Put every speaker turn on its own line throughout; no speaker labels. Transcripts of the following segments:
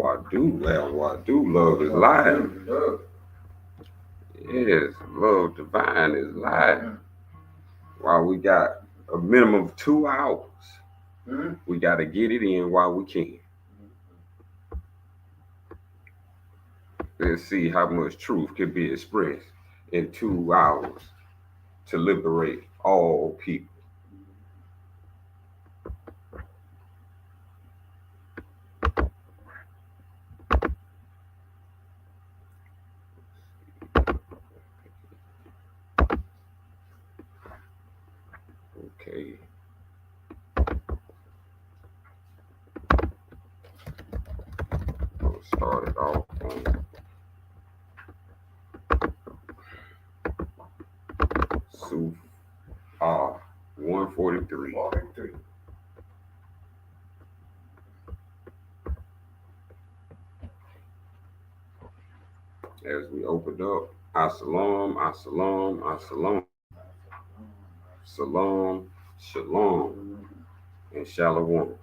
Wadu. Love is live. Yes, love divine is live. While we got a minimum of 2 hours, we got to get it in while we can. Let's see how much truth can be expressed in 2 hours to liberate all people. Okay. We'll start it off on Suf 143. As we opened up, As-salam, As-salam, As-salam, Salam, Shalom, and Shalom.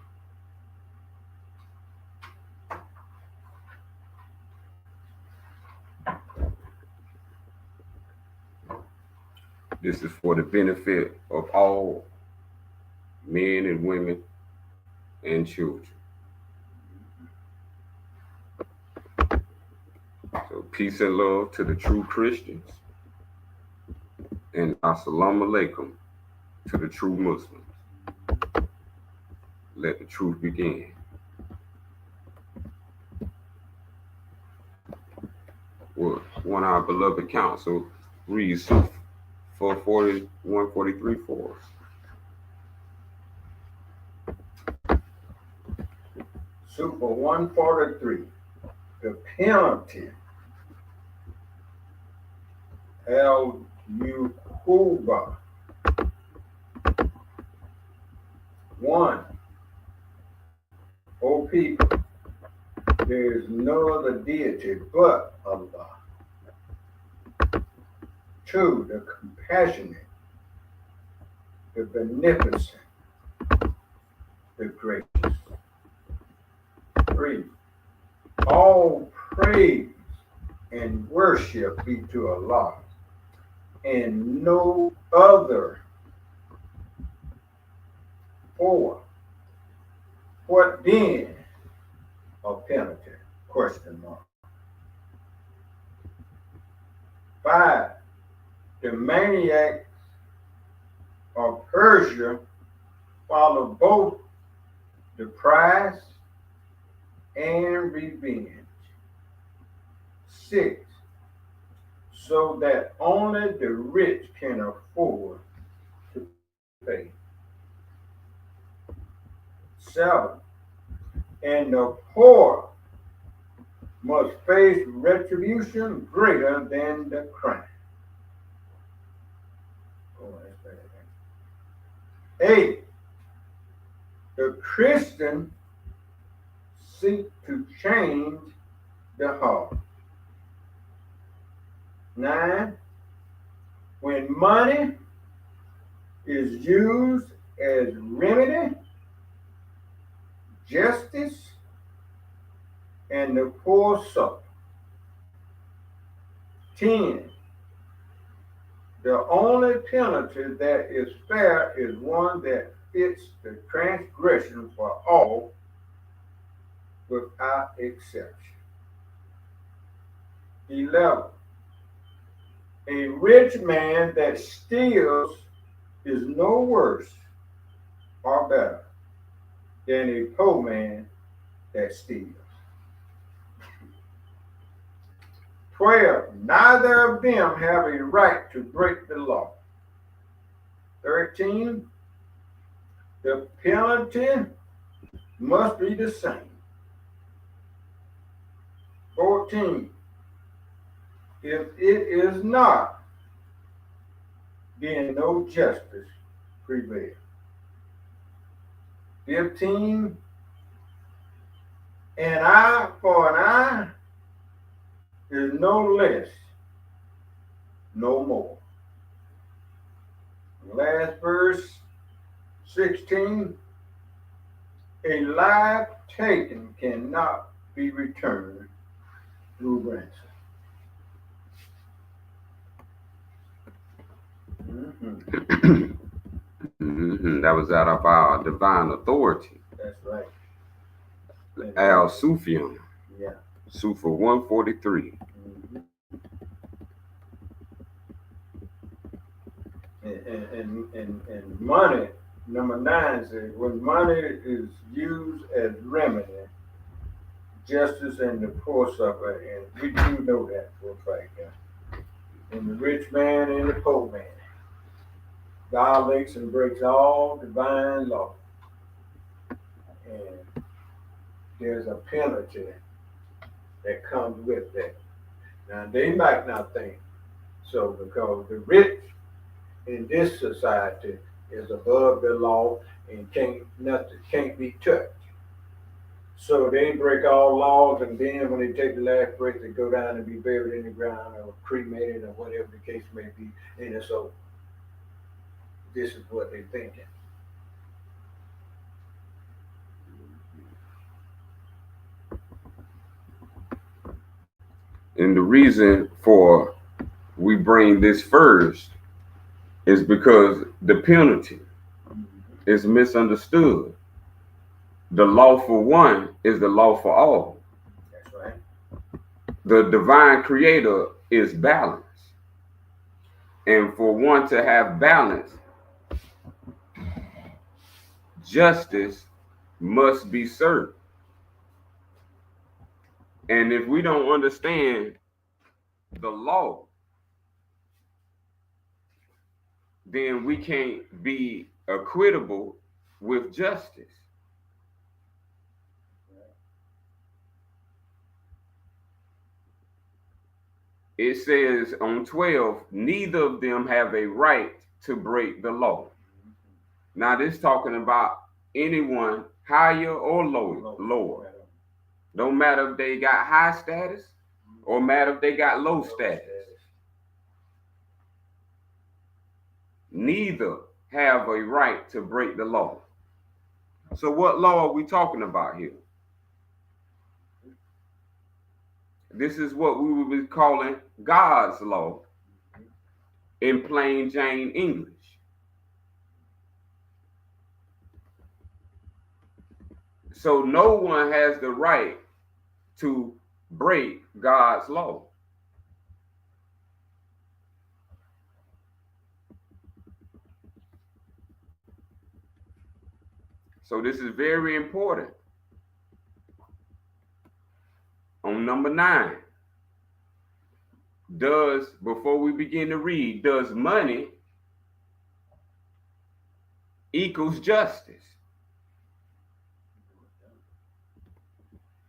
This is for the benefit of all men and women and children. So peace and love to the true Christians, and assalamu alaikum to the true Muslims. Let the truth begin. Well, one of our beloved counsel reads 143 for us.
Super 143. The penalty. El Yukuba. 1. O people, there is no other deity but Allah. 2. The compassionate, the beneficent, the gracious. 3. All praise and worship be to Allah, and no other. 4. What then of penalty? Question mark. 5. The maniacs of Persia follow both the prize and revenge. 6. So that only the rich can afford to pay. 7. And the poor must face retribution greater than the crime. 8. The Christian seek to change the heart. 9. When money is used as remedy, justice, and the poor suffer. 10. The only penalty that is fair is one that fits the transgression for all without exception. 11. A rich man that steals is no worse or better than a poor man that steals. 12. Neither of them have a right to break the law. 13. The penalty must be the same. 14. If it is not, then no justice prevails. 15. An eye for an eye is no less, no more. Last verse, 16. A life taken cannot be returned through ransom.
That was out of our divine authority.
That's right.
Al Sufyan.
Yeah.
Sufa 143.
And money, number 9 says, when money is used as remedy, justice and the poor suffer, and we do know that for a fact. And the rich man and the poor man violates and breaks all divine law. And there's a penalty that comes with that. Now they might not think so, because the rich in this society is above the law and nothing can't be touched. So they break all laws, and then when they take the last breath, they go down and be buried in the ground or cremated or whatever the case may be. And so this is what they're thinking.
And the reason for we bring this first is because the penalty is misunderstood. The law for one is the law for all.
That's right.
The divine creator is balance. And for one to have balance, justice must be served. And if we don't understand the law, then we can't be equitable with justice. It says on 12, neither of them have a right to break the law. Now this talking about anyone higher or lower. Don't matter if they got high status or matter if they got low status. Neither have a right to break the law. So what law are we talking about here? This is what we would be calling God's law in plain Jane English. So no one has the right to break God's law. So this is very important. On number 9, before we begin to read, does money equals justice?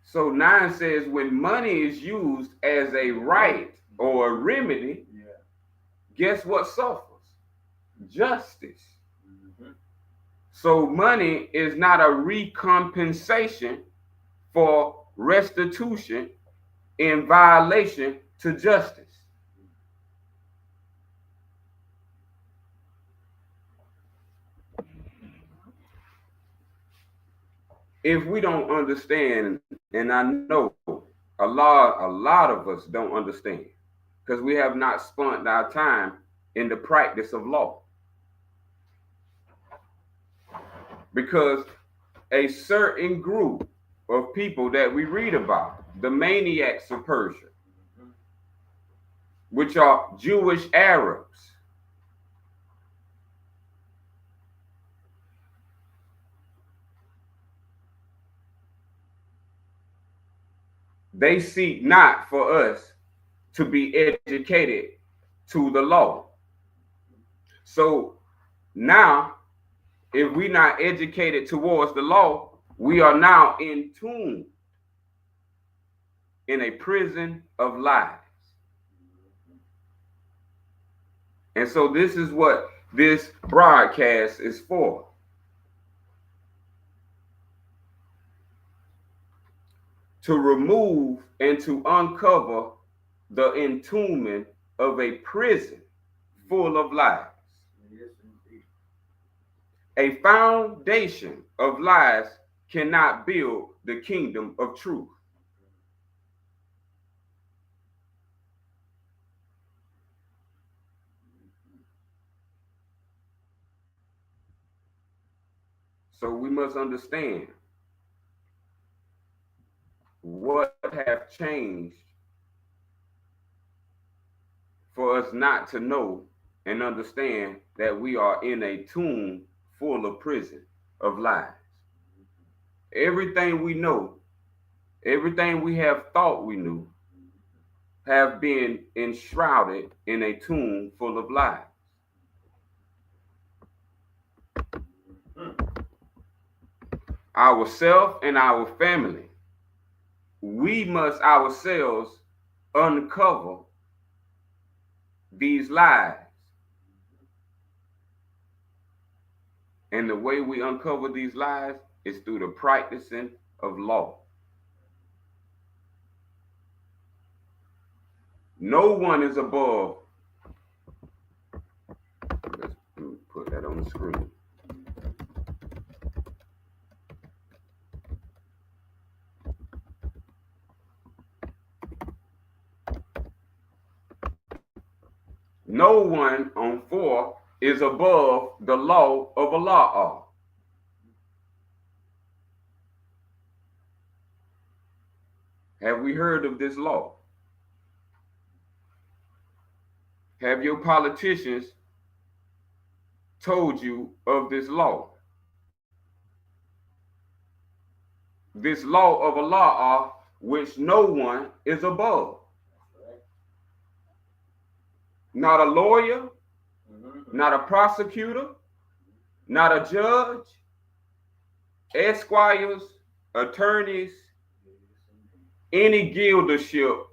So 9 says when money is used as a right or a remedy, guess what suffers? Justice. So money is not a recompensation for restitution in violation to justice. If we don't understand, and I know a lot of us don't understand, because we have not spent our time in the practice of law. Because a certain group of people that we read about, the maniacs of Persia, which are Jewish Arabs, they seek not for us to be educated to the law. So now, if we're not educated towards the law, we are now entombed in a prison of lies. And so this is what this broadcast is for. To remove and to uncover the entombment of a prison full of lies. A foundation of lies cannot build the kingdom of truth. So we must understand what have changed for us not to know and understand that we are in a tomb full of prison of lies. Everything we know, everything we have thought we knew, have been enshrouded in a tomb full of lies. Ourself and our family, we must ourselves uncover these lies. And the way we uncover these lies is through the practicing of law. No one is above. Let's put that on the screen. No one on 4 is above the law of Allah. Have we heard of this law? Have your politicians told you of this law? This law of Allah, which no one is above. Not a lawyer, not a prosecutor, not a judge, esquires, attorneys, any guildership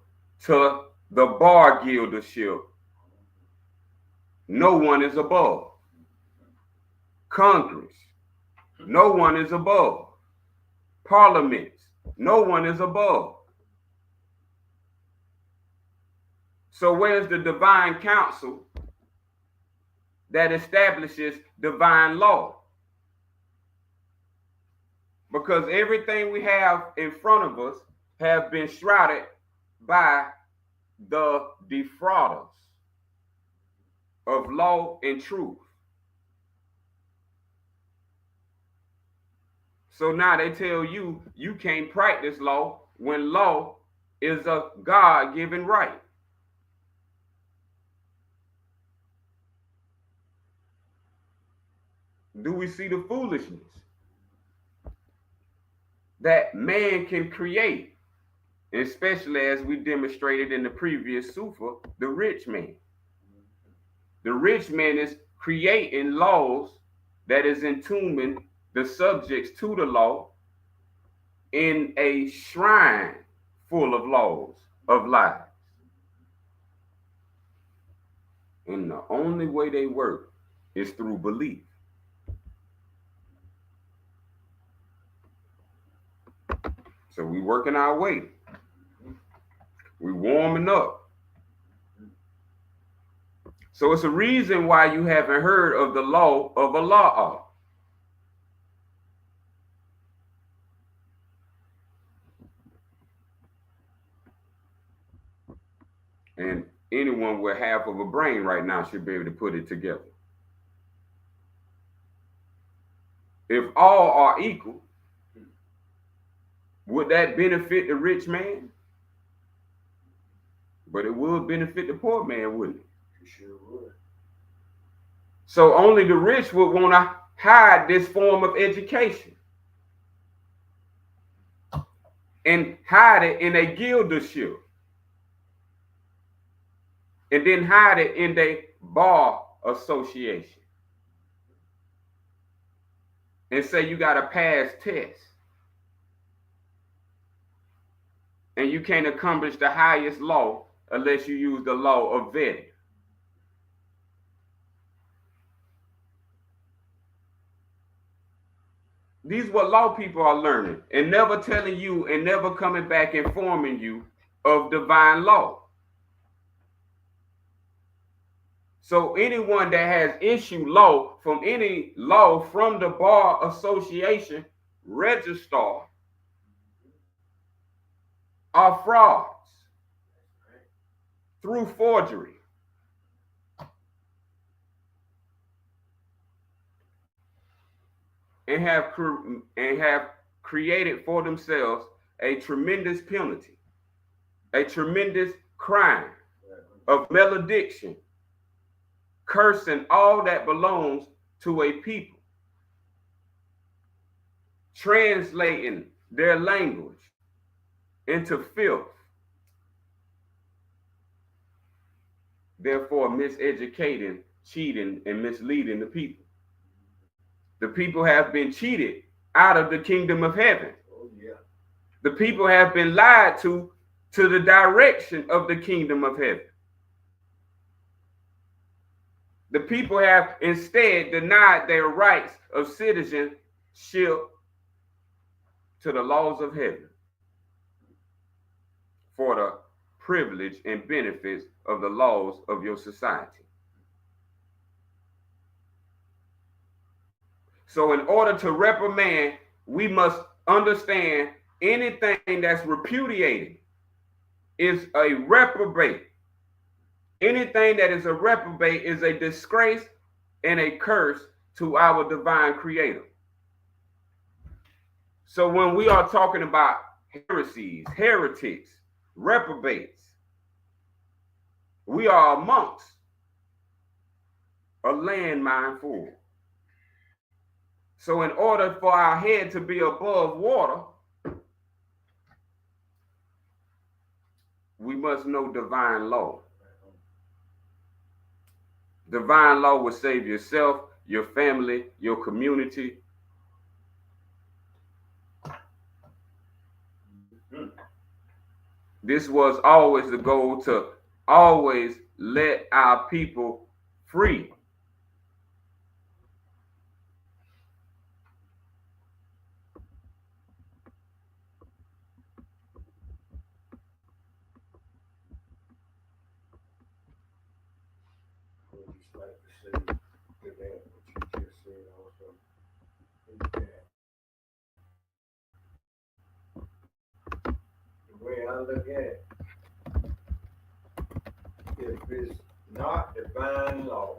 to the bar guildership. No one is above. Congress, no one is above. Parliaments, no one is above. So where's the divine council that establishes divine law? Because everything we have in front of us have been shrouded by the defrauders of law and truth. So now they tell you you can't practice law when law is a God-given right. Do we see the foolishness that man can create, especially as we demonstrated in the previous Sufa, the rich man? The rich man is creating laws that is entombing the subjects to the law in a shrine full of laws of lies. And the only way they work is through belief. So we working our way. We warming up. So it's a reason why you haven't heard of the law of Allah. And anyone with half of a brain right now should be able to put it together. If all are equal, would that benefit the rich man? But it would benefit the poor man, wouldn't it?
It sure would.
So only the rich would want to hide this form of education and hide it in a guildership, and then hide it in a bar association, and say you got to pass tests, and you can't accomplish the highest law unless you use the law of vetting. These are what law people are learning and never telling you and never coming back informing you of divine law. So anyone that has issued law from any law from the Bar Association registrar are frauds through forgery. and have created for themselves a tremendous penalty, a tremendous crime of malediction, cursing all that belongs to a people, translating their language into filth, therefore miseducating, cheating, and misleading the people. The people have been cheated out of the kingdom of heaven.
Oh, yeah.
The people have been lied to the direction of the kingdom of heaven. The people have instead denied their rights of citizenship to the laws of heaven for the privilege and benefits of the laws of your society. So in order to reprimand, we must understand anything that's repudiated is a reprobate. Anything that is a reprobate is a disgrace and a curse to our divine creator. So when we are talking about heresies, heretics, reprobates, we are amongst a landmine full. So in order for our head to be above water, we must know divine law. Divine law will save yourself, your family, your community. This was always the goal, to always let our people free.
I would just like to say to that what you just said also is that the way I look at it, if it's not divine law,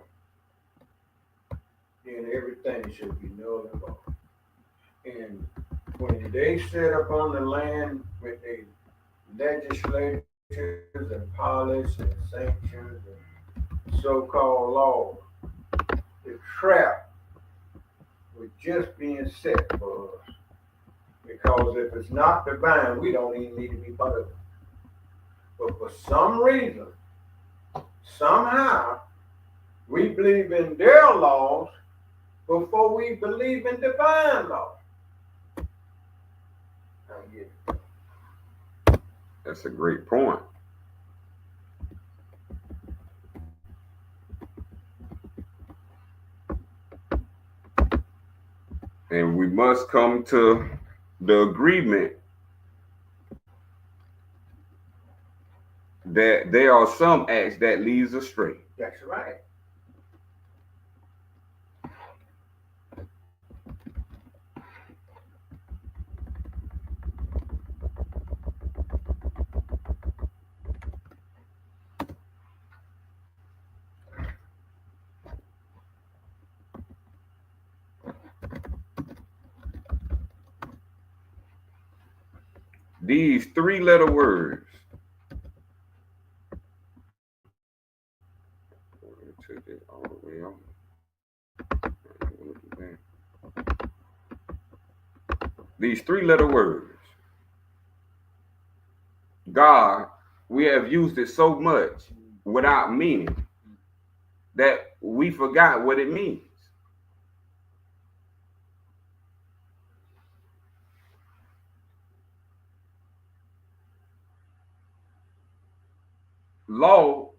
then everything should be null and void. And when they sit up on the land with the legislatures and policies and sanctions and so-called laws, the trap was just being set for us. Because if it's not divine, we don't even need to be part of it. But for some reason, somehow, we believe in their laws before we believe in divine law.
That's a great point. And we must come to the agreement that there are some acts that leads astray.
That's right.
These three-letter words. Take it all the way out. These three-letter words. God, we have used it so much without meaning that we forgot what it means. Law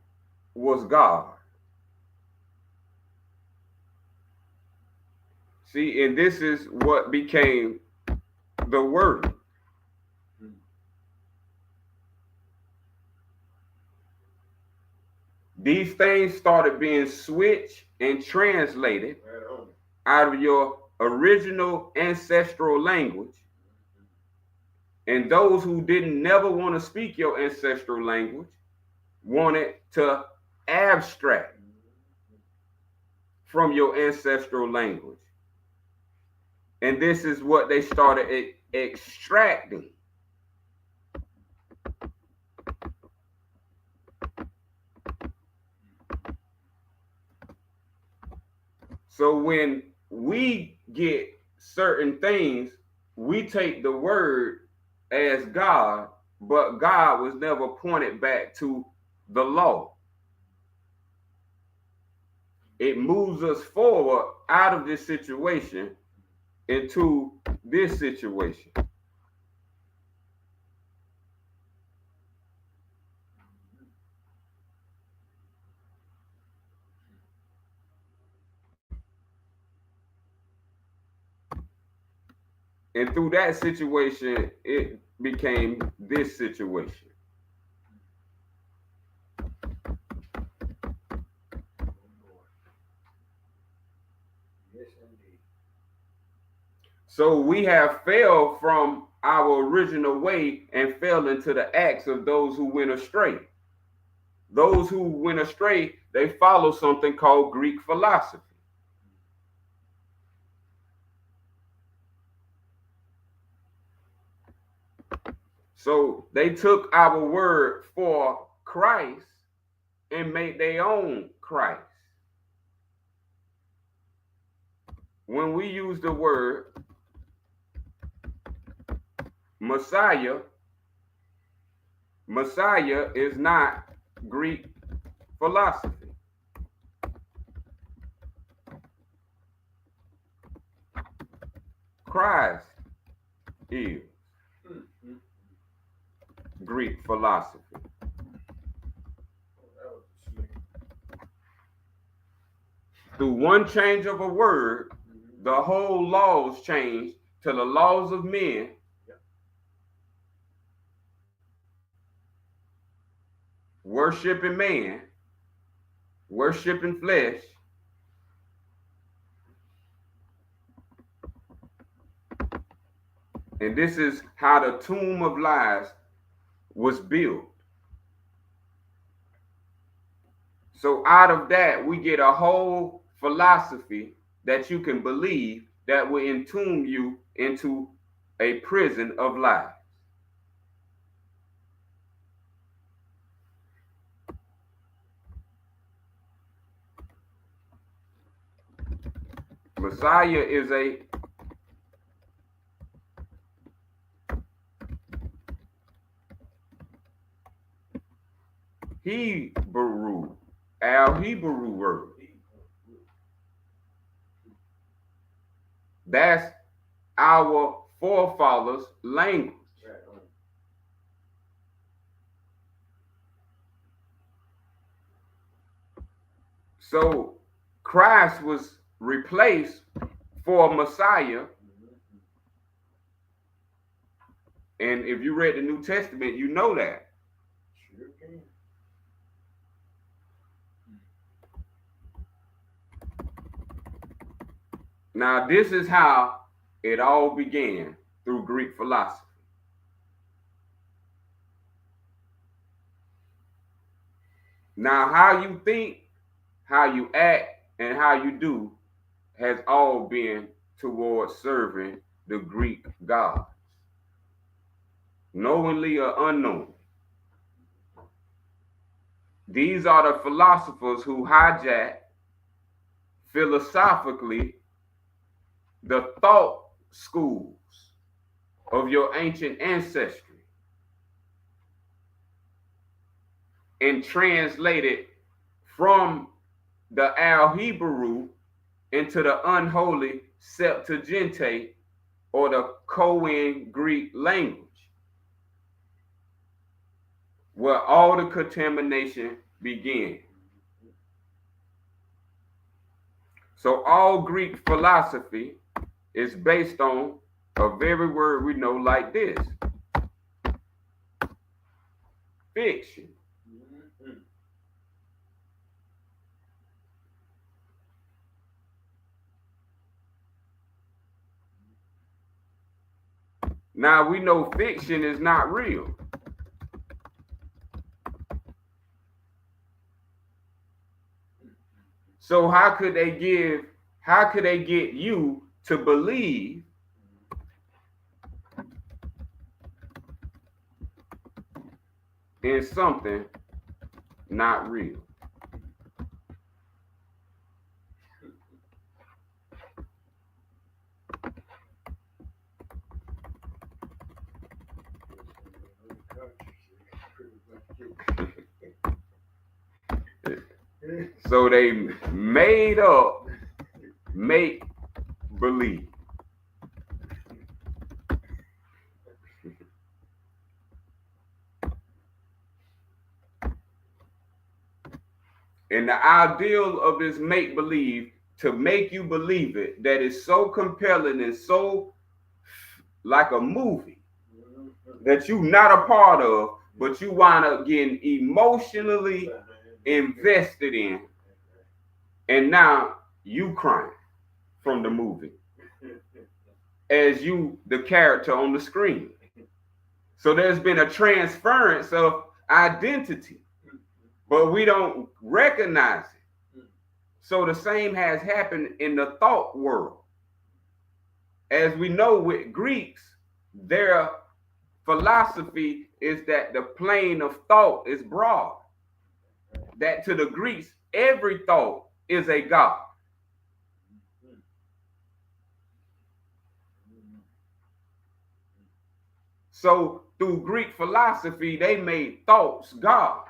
was God. See, and this is what became the word. These things started being switched and translated out of your original ancestral language. And those who didn't never want to speak your ancestral language wanted to abstract from your ancestral language. And this is what they started extracting. So when we get certain things, we take the word as God, but God was never pointed back to the law. It moves us forward out of this situation into this situation. And through that situation, it became this situation.
Yes, indeed.
So we have failed from our original way and fell into the acts of those who went astray. Those who went astray, they follow something called Greek philosophy. So they took our word for Christ and made their own Christ. When we use the word Messiah, Messiah is not Greek philosophy. Christ is Greek philosophy. Through one change of a word, the whole laws changed to the laws of men. Worshiping man, worshiping flesh, and this is how the tomb of lies was built. So out of that, we get a whole philosophy that you can believe that will entomb you into a prison of lies. Messiah is a Hebrew, Hebrew word. That's our forefathers' language. So Christ was replaced for Messiah. And if you read the New Testament, you know that.
Sure can.
Now, this is how it all began through Greek philosophy. Now, how you think, how you act, and how you do has all been towards serving the Greek gods, knowingly or unknowingly. These are the philosophers who hijack philosophically the thought schools of your ancient ancestry and translate it from the Al-Hebrew into the unholy Septuagint or the Koine Greek language, where all the contamination began. So all Greek philosophy is based on a very word we know like this: fiction. Now we know fiction is not real. So how could they get you to believe in something not real. So they made up make believe. And the ideal of this make believe to make you believe it that is so compelling and so like a movie that you're not a part of, but you wind up getting emotionally invested in, and now you crying from the movie as you the character on the screen. So there's been a transference of identity, but we don't recognize it. So the same has happened in the thought world. As we know with Greeks, their philosophy is that the plane of thought is broad. That to the Greeks, every thought is a god. So through Greek philosophy, they made thoughts gods.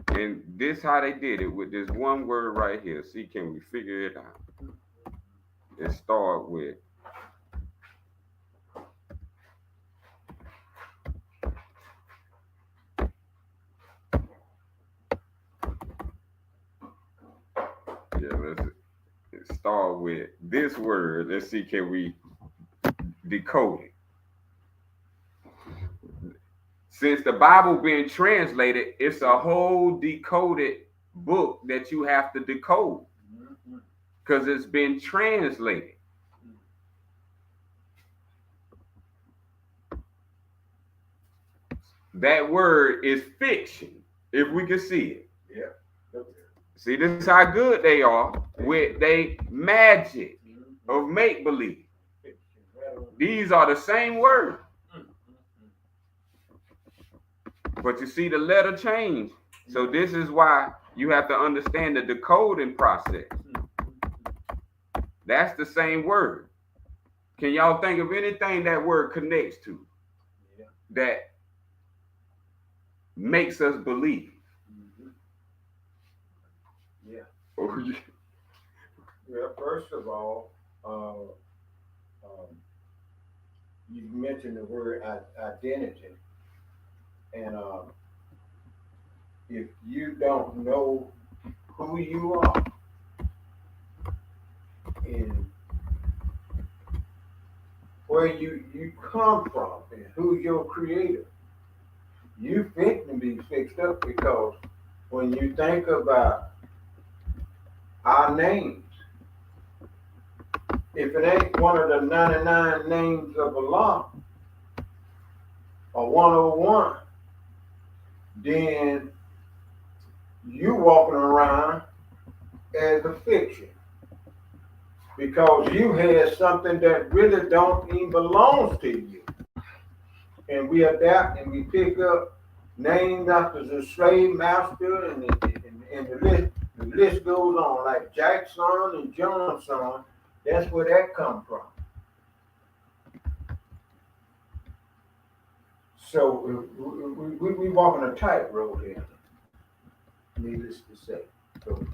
And this how they did it with this one word right here. See, can we figure it out? It start with let's start with this word. Let's see, can we decode it? Since the Bible being translated, it's a whole decoded book that you have to decode because it's been translated. That word is fiction, if we can see it.
Yeah.
See, this is how good they are with they magic of make believe. These are the same word. But you see the letter change. So this is why you have to understand the decoding process. That's the same word. Can y'all think of anything that word connects to that makes us believe?
Yeah.
Oh, yeah.
Well, first of all, you mentioned the word identity. And if you don't know who you are and where you come from and who's your creator, you fit to be fixed up because when you think about our names, if it ain't one of the 99 names of Allah or 101, then you walking around as a fiction because you had something that really don't even belong to you. And we adapt and we pick up names after the slave master, and the list goes on, like Jackson and Johnson. That's where that come from. So we walking a tightrope here, needless to say. So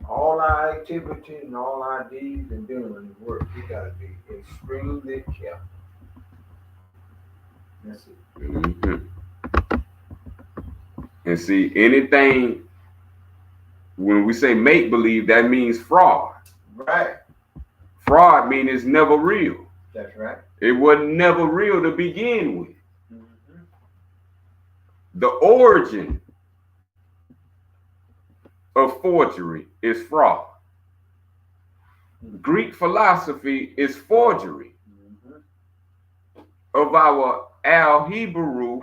all our activity and all our deeds and doing the work, we gotta be extremely careful. That's it.
Mm-hmm. And see, anything when we say make believe, that means fraud.
Right.
Fraud means it's never real.
That's right.
It wasn't never real to begin with. Mm-hmm. The origin of forgery is fraud. Greek philosophy is forgery of our Al-Hebrew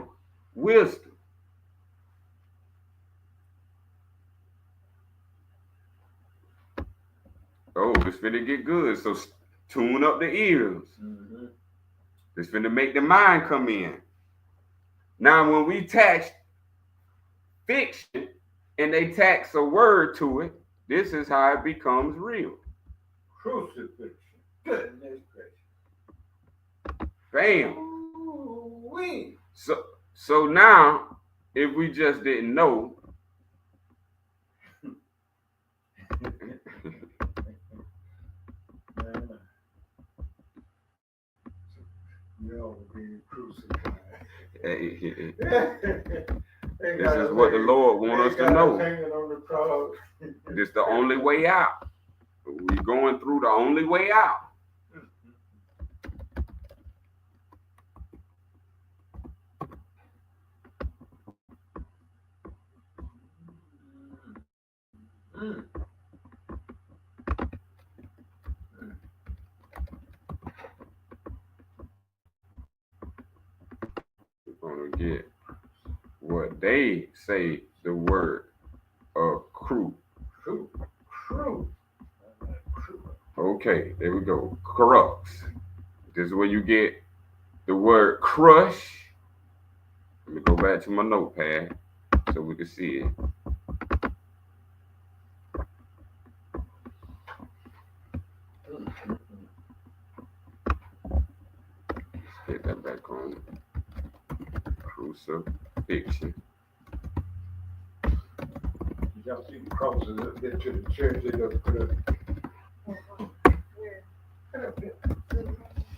wisdom. Oh, this finna get good. So tune up the ears. It's finna make the mind come in. Now, when we tax fiction and they tax a word to it, this is how it becomes real.
Crucifixion. Goodness gracious.
Bam.
Ooh-wee.
So now, if we just didn't know,
No, being crucified.
This is what the Lord wants us to know.
Hanging on the cross.
This is the only way out. We're going through the only way out. We're going to get what they say the word crew.
Crew.
Okay, there we go. Crux. This is where you get the word crush. Let me go back to my notepad so we can see it. Let's get that back on. Crucifixion.
Y'all see the crosses up there to the church, they just put up.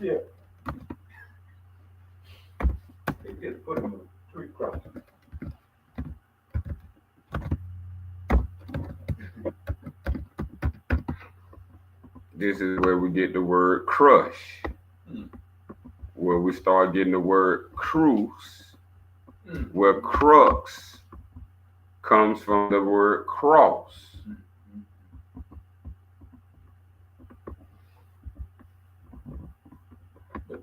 Yeah. They just put them on 3 crosses.
This is where we get the word crush. Where we start getting the word cruise. Where crux comes from the word cross.
The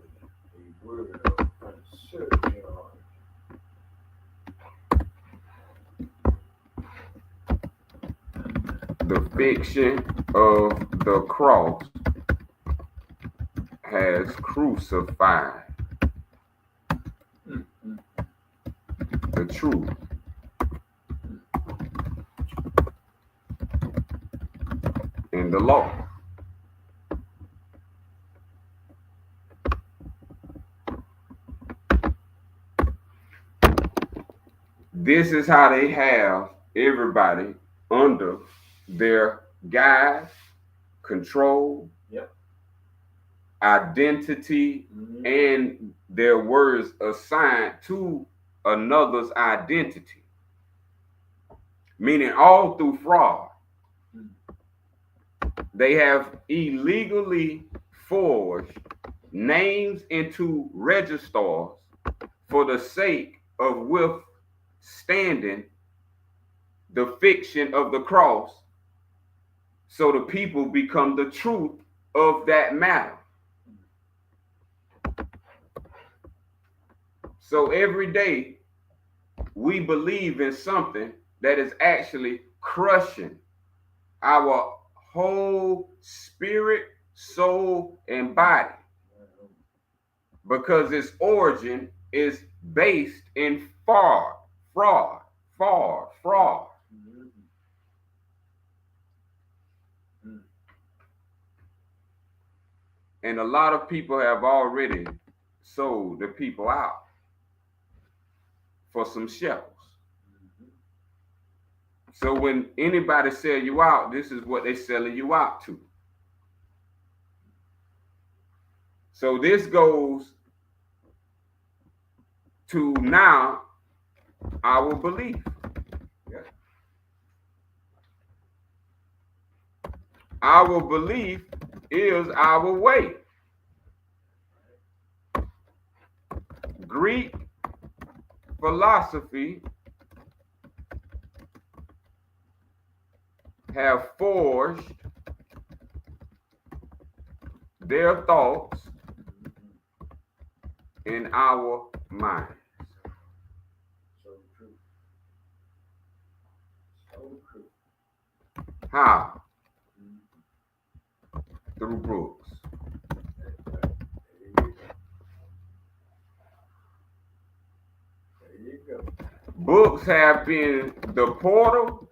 word of uncertainty.
The fiction of the cross has crucified the truth. In the law. This is how they have everybody under their guide, control, identity, and their words assigned to another's identity. Meaning all through fraud. They have illegally forged names into registers for the sake of withstanding the fiction of the cross, so the people become the truth of that matter. So every day we believe in something that is actually crushing our whole spirit, soul, and body, because its origin is based in fraud. And a lot of people have already sold the people out for some shekels. So when anybody sell you out, this is what they selling you out to. So this goes to now our belief. Our belief is our way. Greek philosophy have forged their thoughts in our minds.
So true. So true.
How? Through books. Books have been the portal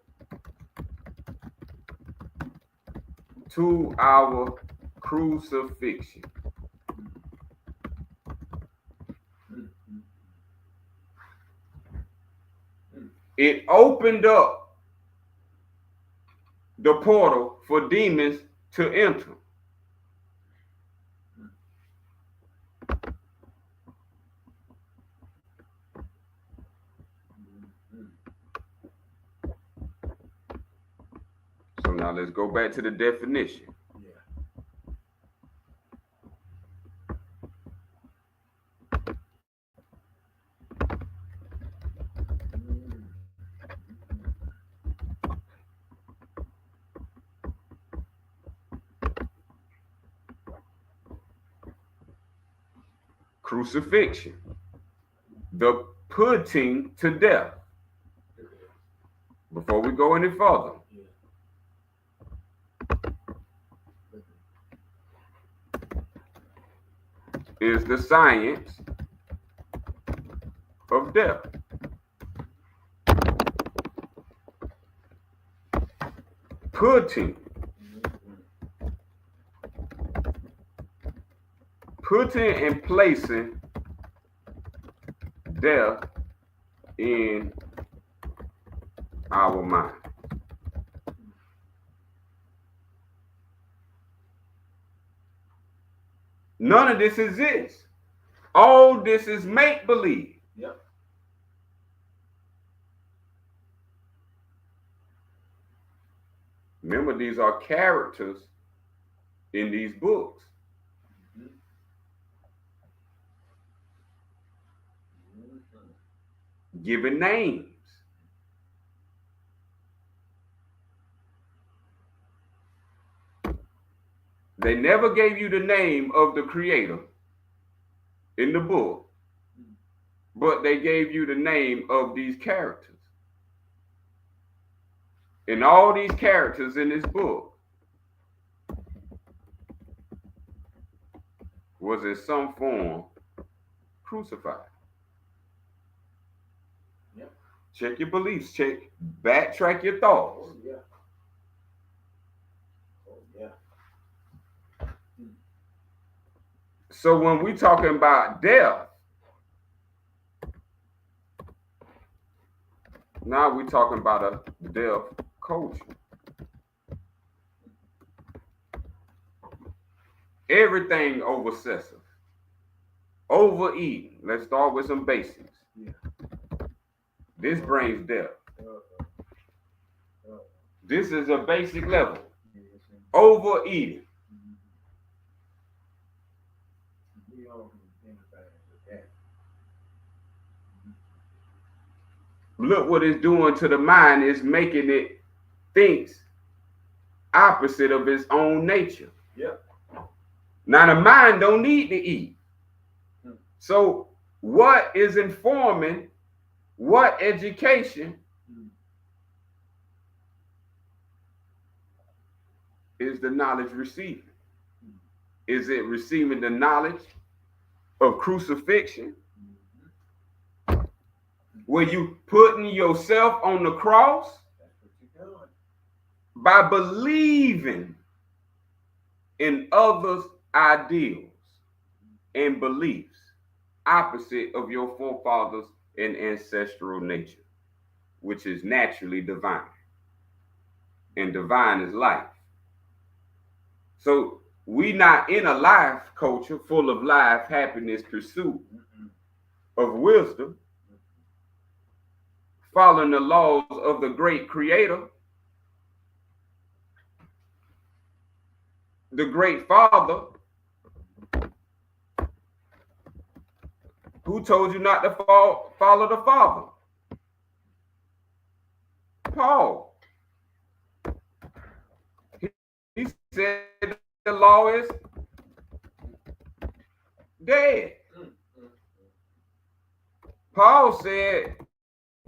to our crucifixion. It opened up the portal for demons to enter. So now let's go back to the definition. Crucifixion, the putting to death. Before we go any further, is the science of death. Putting and placing death in our mind. None of this exists. All this is make-believe.
Yep.
Remember, these are characters in these books. Given names. They never gave you the name of the creator in the book, but they gave you the name of these characters. And all these characters in this book was in some form crucified.
Yep.
Check your beliefs, backtrack your thoughts.
Oh, yeah.
So when we talking about death, now we're talking about a death culture. Everything obsessive, overeating. Let's start with some basics.
Yeah.
This brings death. This is a basic level. Overeating. Look what it's doing to the mind, is making it thinks opposite of its own nature.
Yep.
Now the mind don't need to eat. So what is informing what education is the knowledge receiving? Is it receiving the knowledge of crucifixion? Were you putting yourself on the cross by believing in others' ideals and beliefs opposite of your forefathers and ancestral nature, which is naturally divine? And divine is life. So we not in a life culture full of life, happiness, pursuit of wisdom, following the laws of the great creator, the great father, who told you not to follow the father? Paul. He said the law is dead. Paul said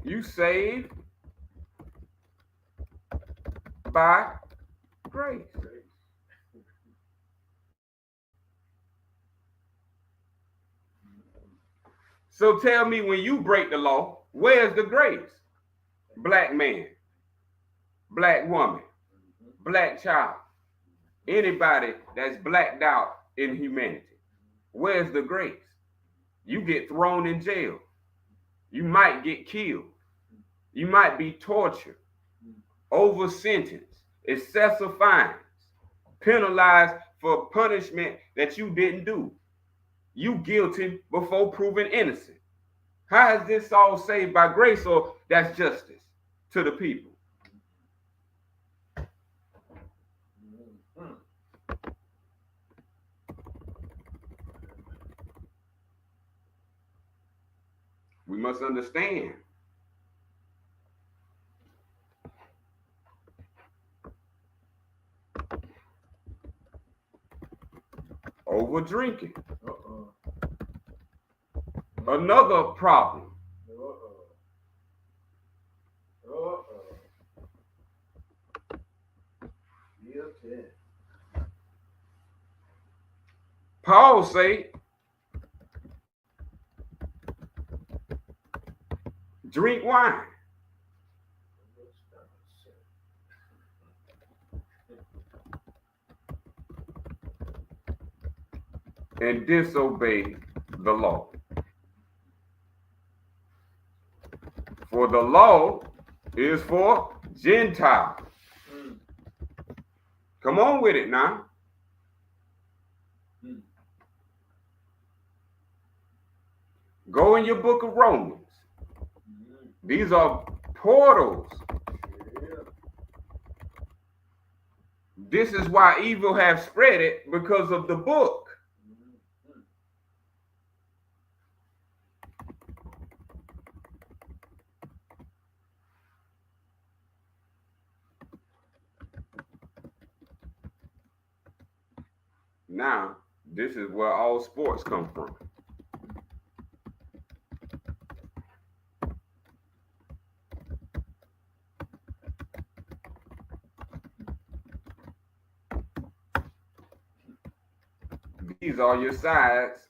you saved by grace. So tell me, when you break the law, Where's the grace? Black man, black woman, black child, anybody that's blacked out in humanity. Where's the grace? You get thrown in jail. You might get killed. You might be tortured, over sentenced, excessive fines, penalized for punishment that you didn't do. You guilty before proven innocent. How is this all saved by grace, or that's justice to the people? We must understand. Over drinking. Another problem. Paul say, drink wine. And disobey the law. For the law is for Gentiles. Come on with it now. Go in your book of Romans. These are portals. This is why evil have spread it, because of the book. Now, this is where all sports come from. These are your sides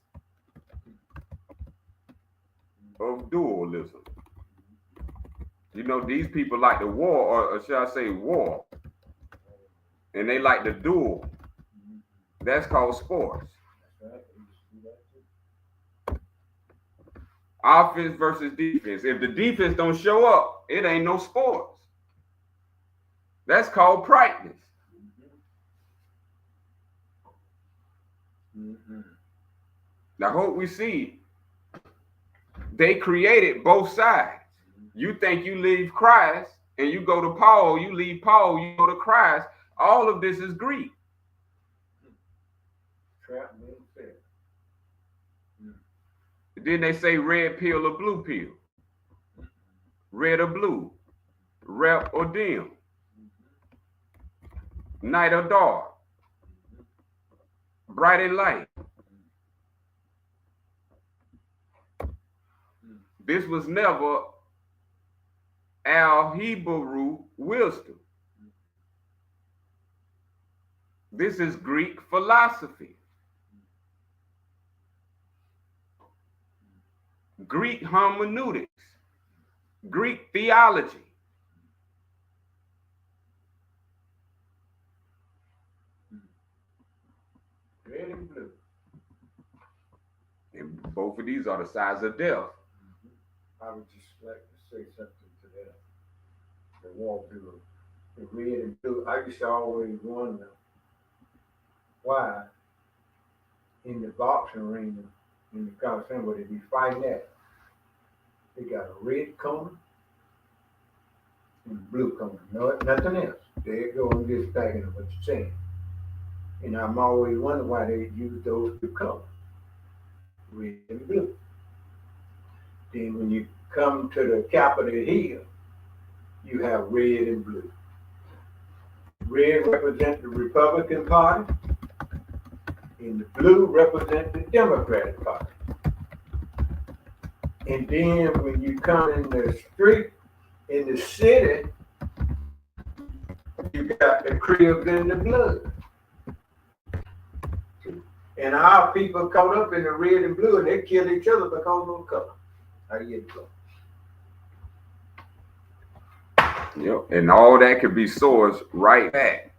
of dualism. You know, these people like the war, or shall I say war, and they like the duel. That's called sports. Offense versus defense. If the defense don't show up, it ain't no sports. That's called practice. I hope we see they created both sides. You think you leave Christ and you go to Paul, you leave Paul, you go to Christ. All of this is Greek. Then they say red pill or blue pill, red or blue, rep or dim, night or dark, bright and light. This was never Al Hebrew wisdom. This is Greek philosophy, Greek hermeneutics, Greek theology. Red and blue. And both of these are the sides of death.
I would just like to say something to that. The war bill, the red and blue. I used to always wonder why in the boxing arena, in the Coliseum, where they be fighting at, they got a red corner and a blue corner. No, nothing else. There you go. I'm just backing up what you're saying. And I'm always wondering why they use those two colors, red and blue. Then when you come to the Capitol Hill, you have red and blue. Red represents the Republican Party, and the blue represents the Democratic Party. And then when you come in the street, in the city, you got the cribs and the blood. And our people caught up in the red and blue, and they kill each other because of the color. How you go?
Yep. And all that could be sourced right back.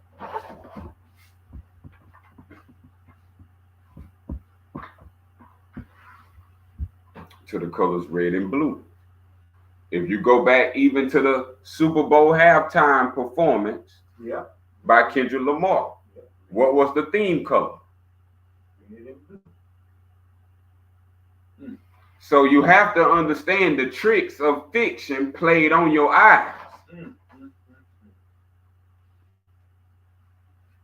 To the colors red and blue. If you go back even to the Super Bowl halftime performance by Kendrick Lamar, what was the theme color? So you have to understand the tricks of fiction played on your eyes.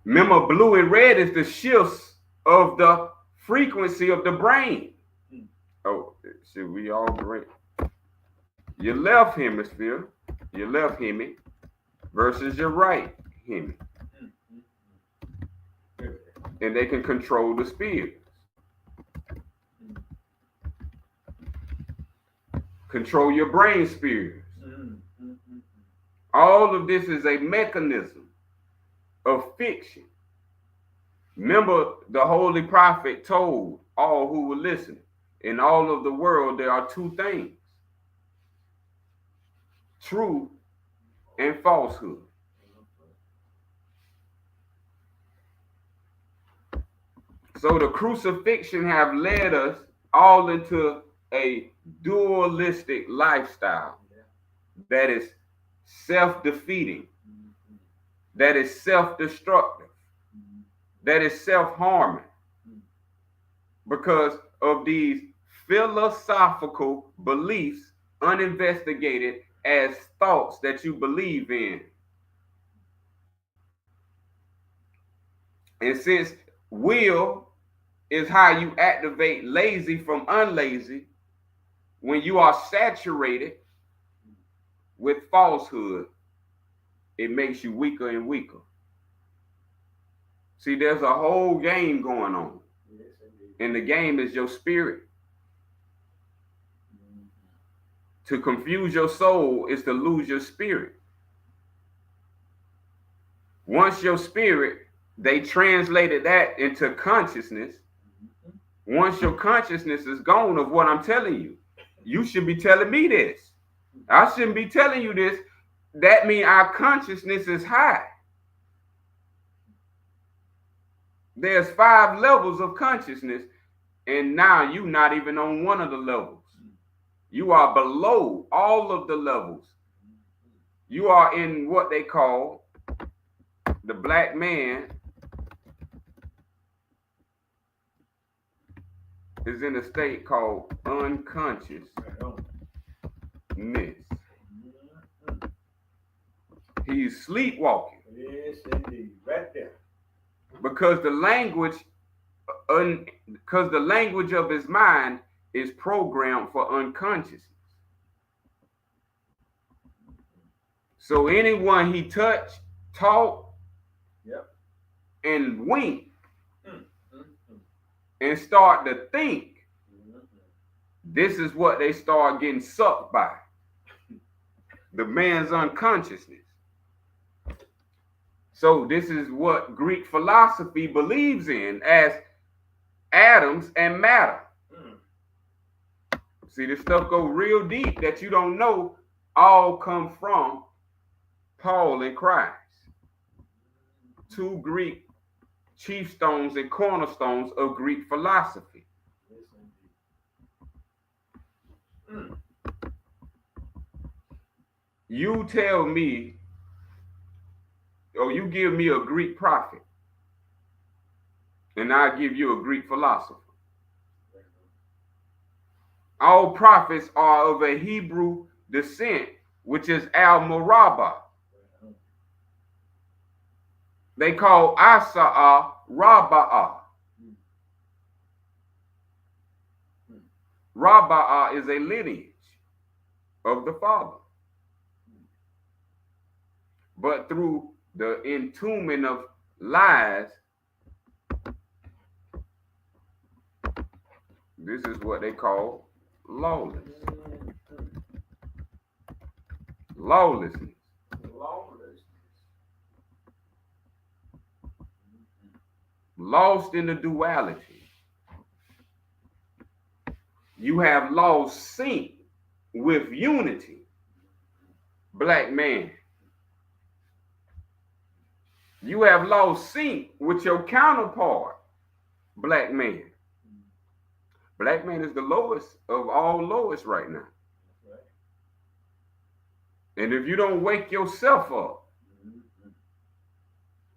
Remember, blue and red is the shifts of the frequency of the brain. Oh, see, we all great. Your left hemisphere, versus your right hemisphere. And they can control the spirits. Control your brain spirits. All of this is a mechanism of fiction. Remember, the Holy Prophet told all who were listening, in all of the world there are two things: truth and falsehood. So the crucifixion have led us all into a dualistic lifestyle that is self-defeating, that is self-destructive, that is self-harming, because of these philosophical beliefs uninvestigated as thoughts that you believe in. And since will is how you activate lazy from unlazy, when you are saturated with falsehood, it makes you weaker and weaker. See, there's a whole game going on. And the game is your spirit. To confuse your soul is to lose your spirit. Once your spirit, they translated that into consciousness. Once your consciousness is gone of what I'm telling you, you should be telling me this. I shouldn't be telling you this. That means our consciousness is high. There's 5 levels of consciousness, and now you're not even on one of the levels. You are below all of the levels. You are in what they call the black man is in a state called unconsciousness. He's sleepwalking.
Yes, indeed. Right there.
Because the language of his mind is programmed for unconsciousness. So anyone he touched, talked, and winked, and start to think, this is what they start getting sucked by. The man's unconsciousness. So this is what Greek philosophy believes in as atoms and matter. See, this stuff goes real deep that you don't know all come from Paul and Christ. 2 Greek chief stones and cornerstones of Greek philosophy. You tell me, or you give me a Greek prophet, and I give you a Greek philosopher. All prophets are of a Hebrew descent, which is Al-Murabba. They call Asa'a Raba'a. Raba'a is a lineage of the Father. But through the entombment of lies, this is what they call lawlessness. Lawlessness. Lost in the duality. You have lost sync with unity. Black man, You have lost sync with your counterpart, black man. Black man is the lowest of all lowest right now. And if you don't wake yourself up,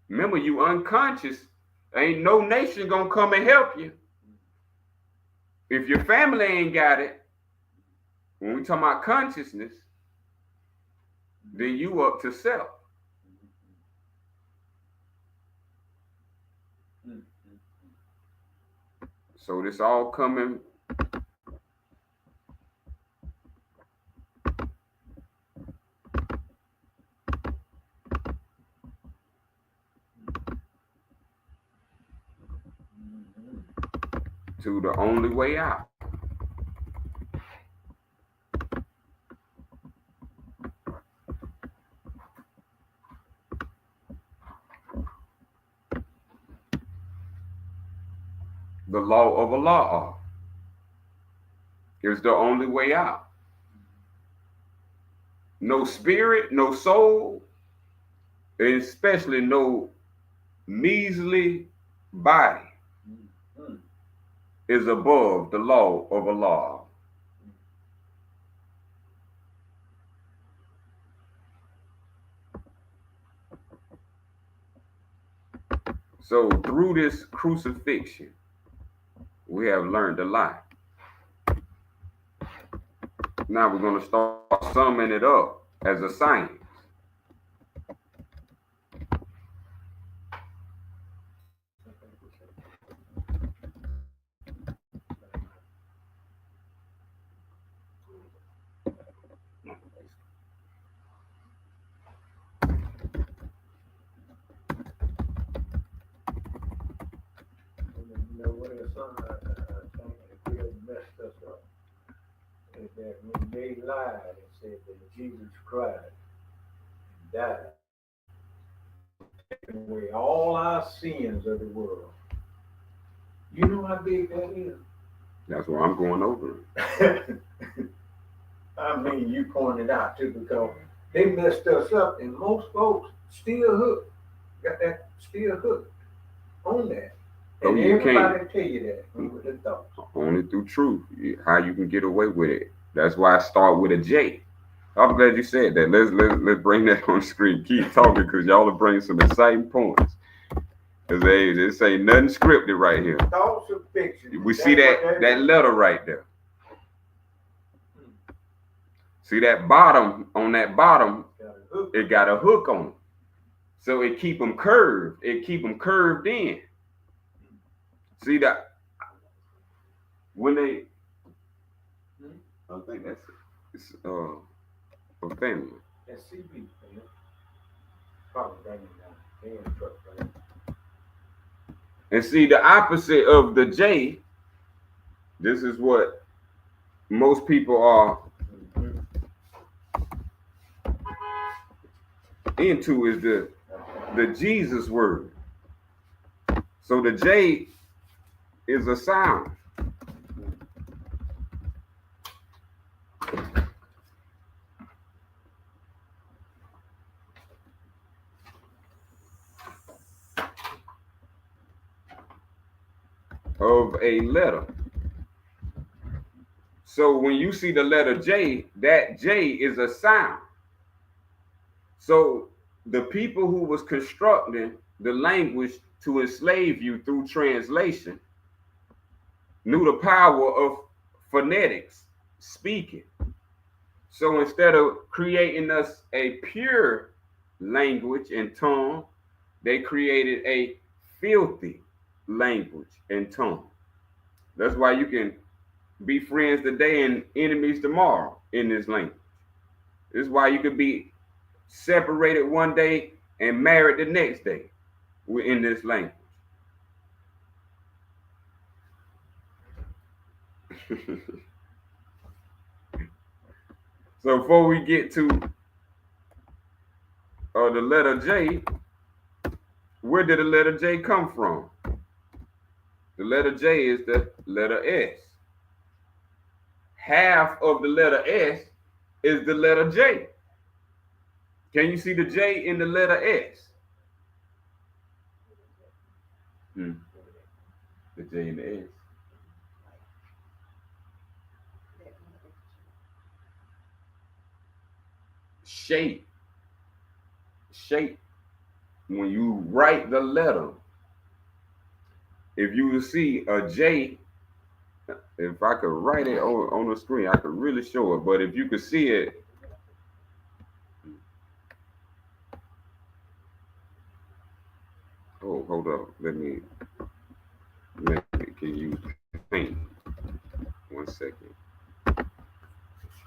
remember you unconscious, ain't no nation gonna come and help you. If your family ain't got it, when we talk about consciousness, then you up to self. So this all coming to the only way out. The law of Allah is the only way out. No spirit, no soul, and especially no measly body is above the law of Allah. So through this crucifixion, we have learned a lot. Now we're going to start summing it up as a science.
That when they lied and said that Jesus Christ died, taking away all our sins of the world. You know how big that is?
That's why I'm going over
it. I mean, you pointed out too, because they messed us up, and most folks still hooked. Got that still hooked on that. And everybody tell you that with the thoughts.
Only through truth, how you can get away with it. That's why I start with a J. I'm glad you said that. Let's bring that on the screen. Keep talking, because y'all are bringing some exciting points. Because this ain't nothing scripted right here.
Thoughts of fiction.
We see that letter right there. See that bottom, on that bottom, it got a hook on it. So it keep them curved. It keep them curved in. See that? When they, I think it's a family.
That's CB, man. Probably bringing down hand truck, right?
And see the opposite of the J. This is what most people are into, is the Jesus word. So the J is a sound. Of a letter. So when you see the letter J, that J is a sound. So the people who was constructing the language to enslave you through translation knew the power of phonetics, speaking. So instead of creating us a pure language and tongue, they created a filthy language and tongue. That's why you can be friends today and enemies tomorrow in this language. This is why you could be separated one day and married the next day in this language. So before we get to the letter J, where did the letter J come from? The letter J is the letter S. Half of the letter S is the letter J. Can you see the J in the letter S? Hmm. The J and the S. Shape. Shape. When you write the letter, if you see a J, if I could write it on the screen, I could really show it. But if you could see it, oh, hold up. Let me can you paint? 1 second.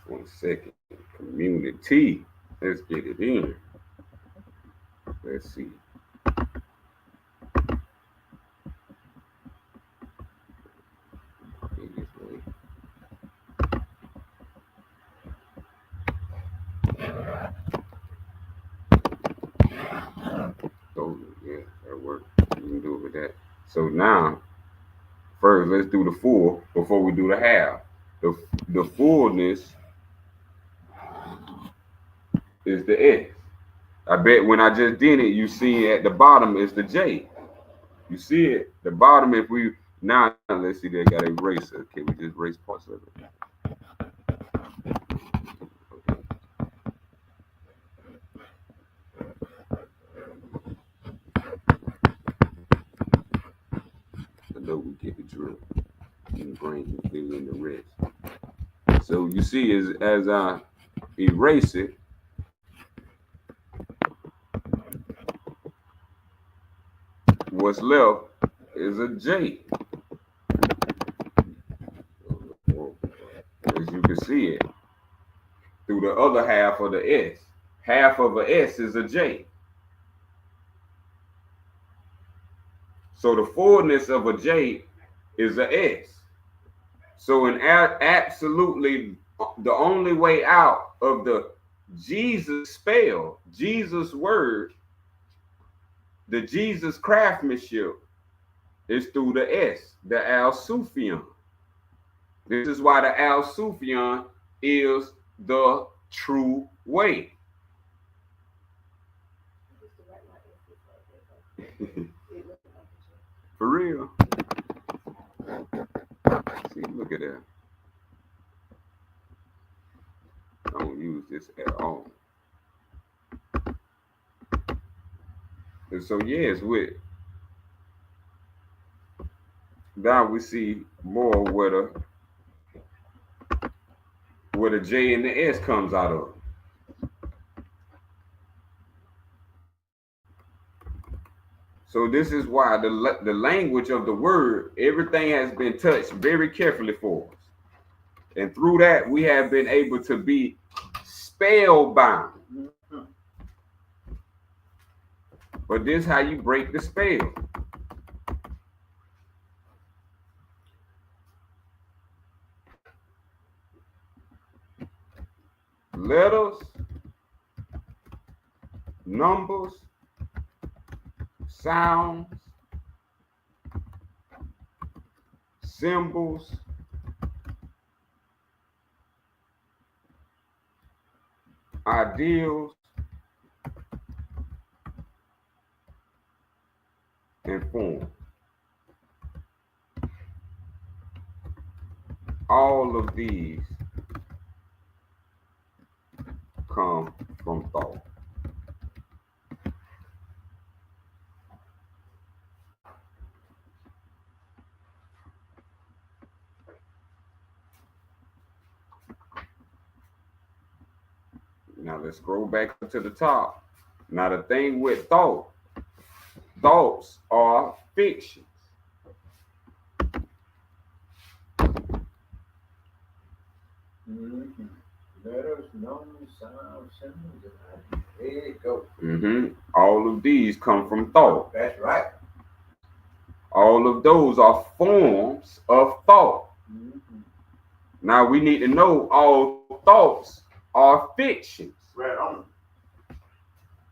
1 second. Community. Let's get it in. Let's see. So yeah, that works. You can do it with that. So now, first, let's do the full before we do the half. The fullness is the S. I bet when I just did it, you see at the bottom is the J. You see it, the bottom, if we, now let's see, they got a eraser. Can we just erase parts of it? I know we get the drill. And brain can fill in the rest. So you see, as I erase it, what's left is a J. As you can see it, through the other half of the S. Half of a S is a J. So the fullness of a J is a S. So in absolutely the only way out of the Jesus spell, Jesus word, the Jesus craftsmanship is through the S, the Al Sufyan. This is why the Al Sufyan is the true way. For real. See, look at that. I don't use this at all. And so yes, with now we see more where the J and the S comes out of. So this is why the language of the word, everything has been touched very carefully for us. And through that, we have been able to be spellbound. But this is how you break the spell. Letters, numbers, sounds, symbols, ideals, and form. All of these come from thought. Now let's scroll back to the top. Now the thing with thoughts are fictions.
Mm-hmm. Letters, numbers, sounds, symbols, and there you go.
All of these come from thought.
That's right.
All of those are forms of thought.
Mm-hmm.
Now we need to know all thoughts are fictions.
Right on.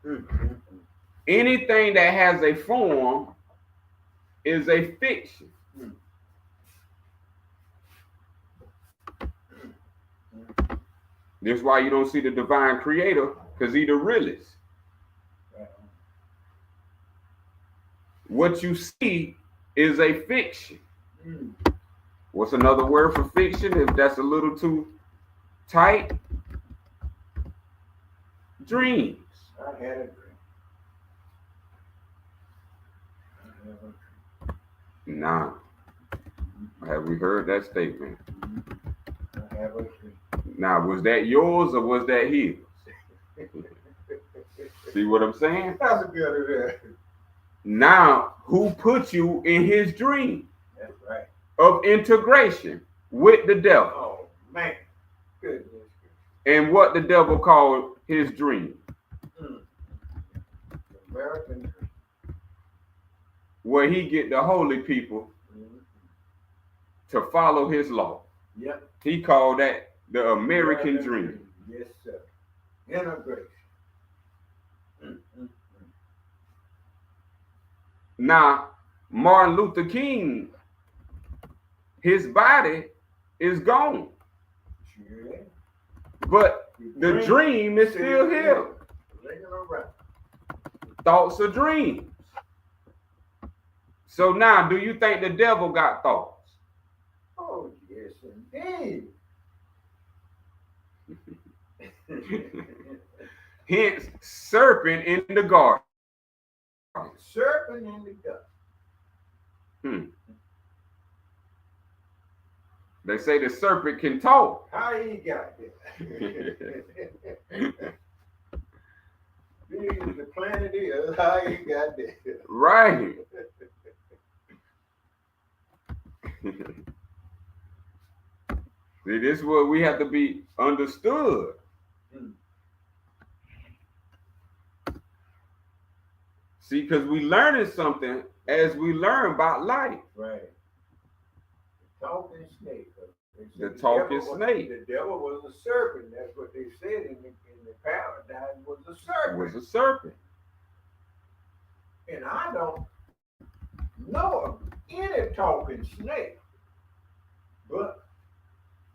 Mm-hmm.
Anything that has a form is a fiction.
Mm-hmm.
This is why you don't see the divine creator, because he's the realist.
Right.
What you see is a fiction.
Mm.
What's another word for fiction if that's a little too tight? Dreams.
I had a dream. I have a dream.
Now, have we heard that statement?
I have a dream.
Now, was that yours or was that his? See what I'm saying?
That's a good idea.
Now, who put you in his dream
That's right.
of integration with the devil?
Oh, man. Goodness.
And what the devil called his dream?
American dream.
Where he get the holy people to follow his law.
Yep.
He called that the American dream.
Yes, sir. Integration.
Now, Martin Luther King, his body is gone.
Sure.
But the dream is still here. Thoughts are dreams. So now, do you think the devil got thoughts?
Oh, yes, indeed.
Hence, serpent in the garden.
Serpent in the gut.
They say the serpent can talk.
How he got there? Big as the planet is, how he got there?
Right. See, this is what we have to be understood. See, because we learning something as we learn about life.
Right. The talking snake.
The talking snake.
The devil was a serpent. That's what they said in the paradise was a serpent.
Was a serpent.
And I don't know of any talking snake, but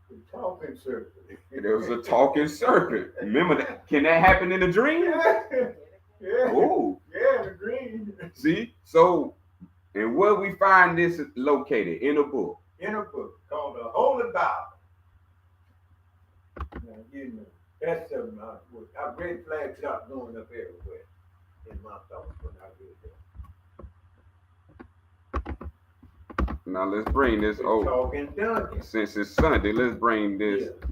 the talking serpent.
There was a talking serpent. Remember that? Can that happen in a dream?
Yeah.
Oh.
Yeah, the dream.
See? So, and where we find this located? In a book.
In a book called the Holy Bible. Now, you know, that's something I red flags start going up everywhere in my thoughts when I read that.
Now let's bring this
Talking Duncan.
Since it's Sunday, let's bring this.
Yeah.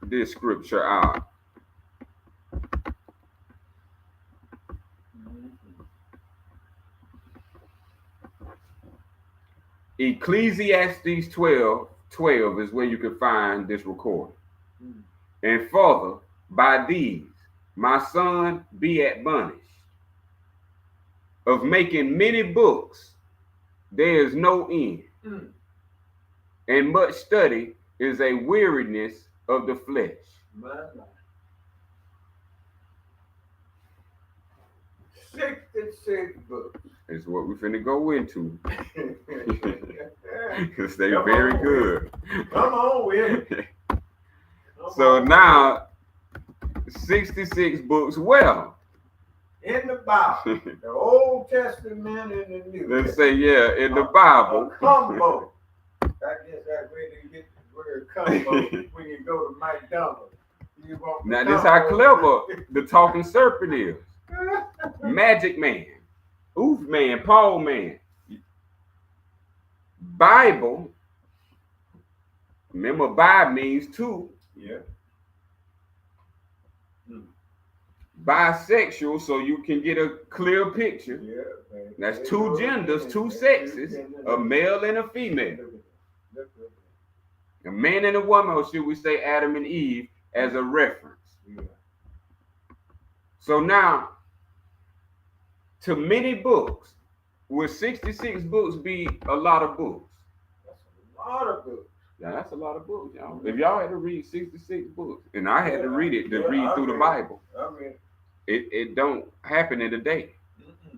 This scripture out. Ecclesiastes 12:12 is where you can find this recording. And further, by these, my son, be admonished. Of making many books, there is no end. And much study is a weariness of the flesh.
My life. 66 books.
Is what we're finna go into. Because they
Come
very
on,
good.
Come on with it.
So now, 66 books. Well,
in the Bible, the Old Testament and the New.
Let's say, yeah, in the Bible.
A combo. I guess that's where you get the word combo when you go to McDonald's.
Now, this how clever the talking serpent is. Magic Man, Oof Man, Paul Man. Bible, remember, bi means two.
Yeah.
Bisexual, so you can get a clear picture.
Yeah, man.
That's two genders, two sexes, a male and a female. A man and a woman, or should we say Adam and Eve, as a reference.
Yeah.
So now, to many books, will 66 books be a lot of books?
That's a lot of books.
Yeah, that's a lot of books, y'all. If y'all had to read 66 books, and I had to read it to read through the Bible, it don't happen in a day.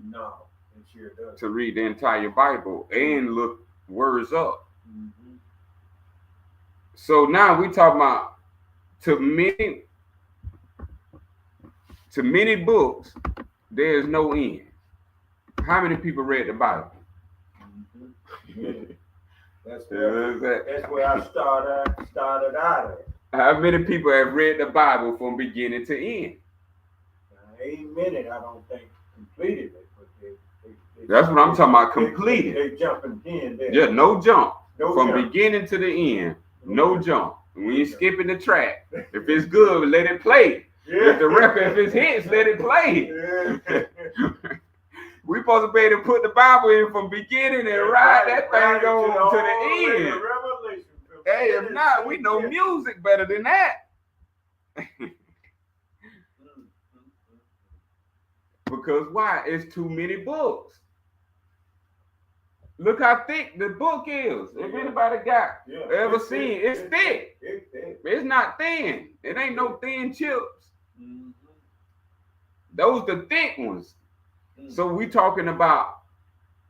No, it sure does.
To read the entire Bible and look words up. So now we talk about to to many books, there is no end. How many people read the Bible?
That's where I started out at.
How many people have read the Bible from beginning to end?
Ain't many, I don't think, completed it. But
that's what I'm talking about, completed.
They jumping in there.
Yeah, no jump. From
jump.
Beginning to the end, no jump. When you skipping the track, if it's good, let it play.
Yeah.
If the record, if it's hits, let it play.
Yeah.
We supposed to be able to put the Bible in from beginning and ride that thing on to the end. Hey, if not, we know music better than that. Because why? It's too many books. Look how thick the book is. If anybody got ever seen, it's thick. It's not thin. It ain't no thin chips. Those the thick ones. So we talking about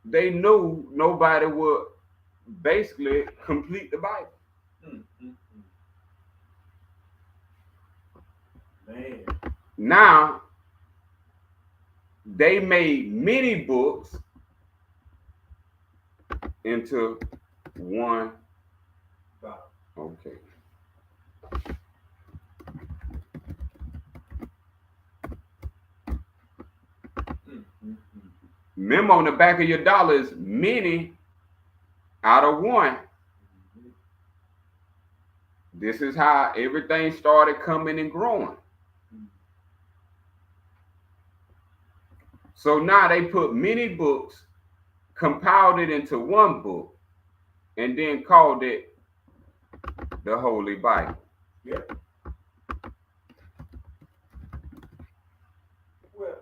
they knew nobody would basically complete the Bible.
Man.
Now they made many books into one. Okay. Remember, on the back of your dollar is many out of one. This is how everything started coming and growing. So now they put many books, compiled it into one book, and then called it the Holy Bible.
Yep. Well,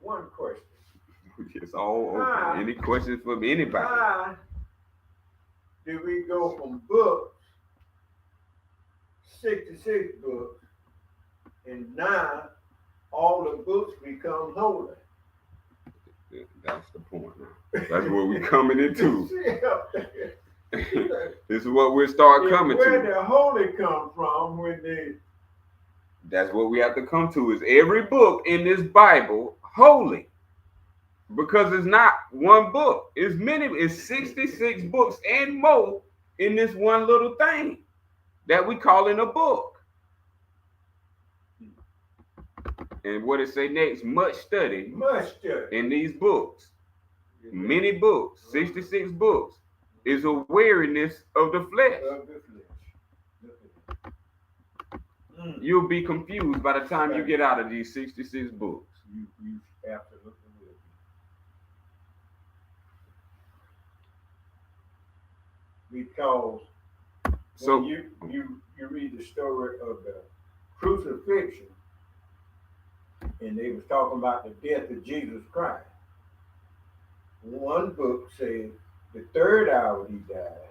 one question.
It's all open. Any questions from anybody?
How did we go from books, 66 books, and now all the books become holy?
That's the point. That's what we're coming into. This is what we'll start coming to.
Where the holy come from when they...
That's what we have to come to, is every book in this Bible holy. Because it's not one book. It's many. It's 66 books and more in this one little thing that we call in a book. And what it say next? Much study in these books. Many books, 66 books, is a weariness of the flesh. You'll be confused by the time you get out of these 66 books.
You absolutely will. Because when you read the story of the crucifixion, and they was talking about the death of Jesus Christ. One book said the third hour he died.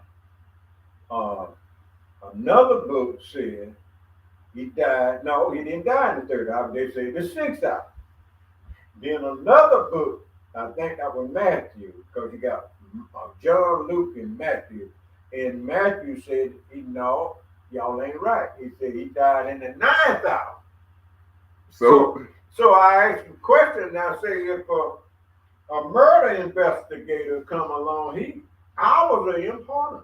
Another book said he died. No, he didn't die in the third hour. They say the sixth hour. Then another book, I think that was Matthew, because you got John, Luke, and Matthew. And Matthew said, no, y'all ain't right. He said he died in the ninth hour. So I asked a question, and I say, if a murder investigator come along, ours are important.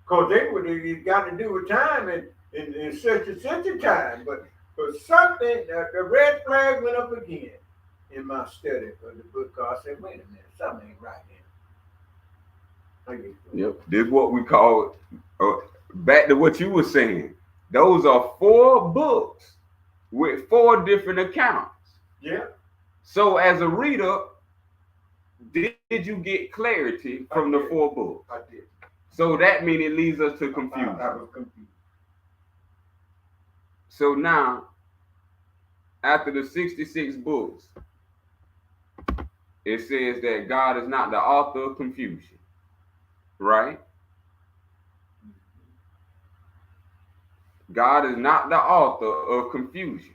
Because they would have got to do with time in such a time. But something, the red flag went up again in my study for the book. I said, wait a minute, something ain't right here.
Yep, this is what we call, back to what you were saying. Those are 4 books with 4 different accounts.
Yeah.
So as a reader, did you get clarity from the 4 books?
I did.
So that means it leads us to confusion.
I was confused.
So now, after the 66 books, it says that God is not the author of confusion, right? God is not the author of confusion.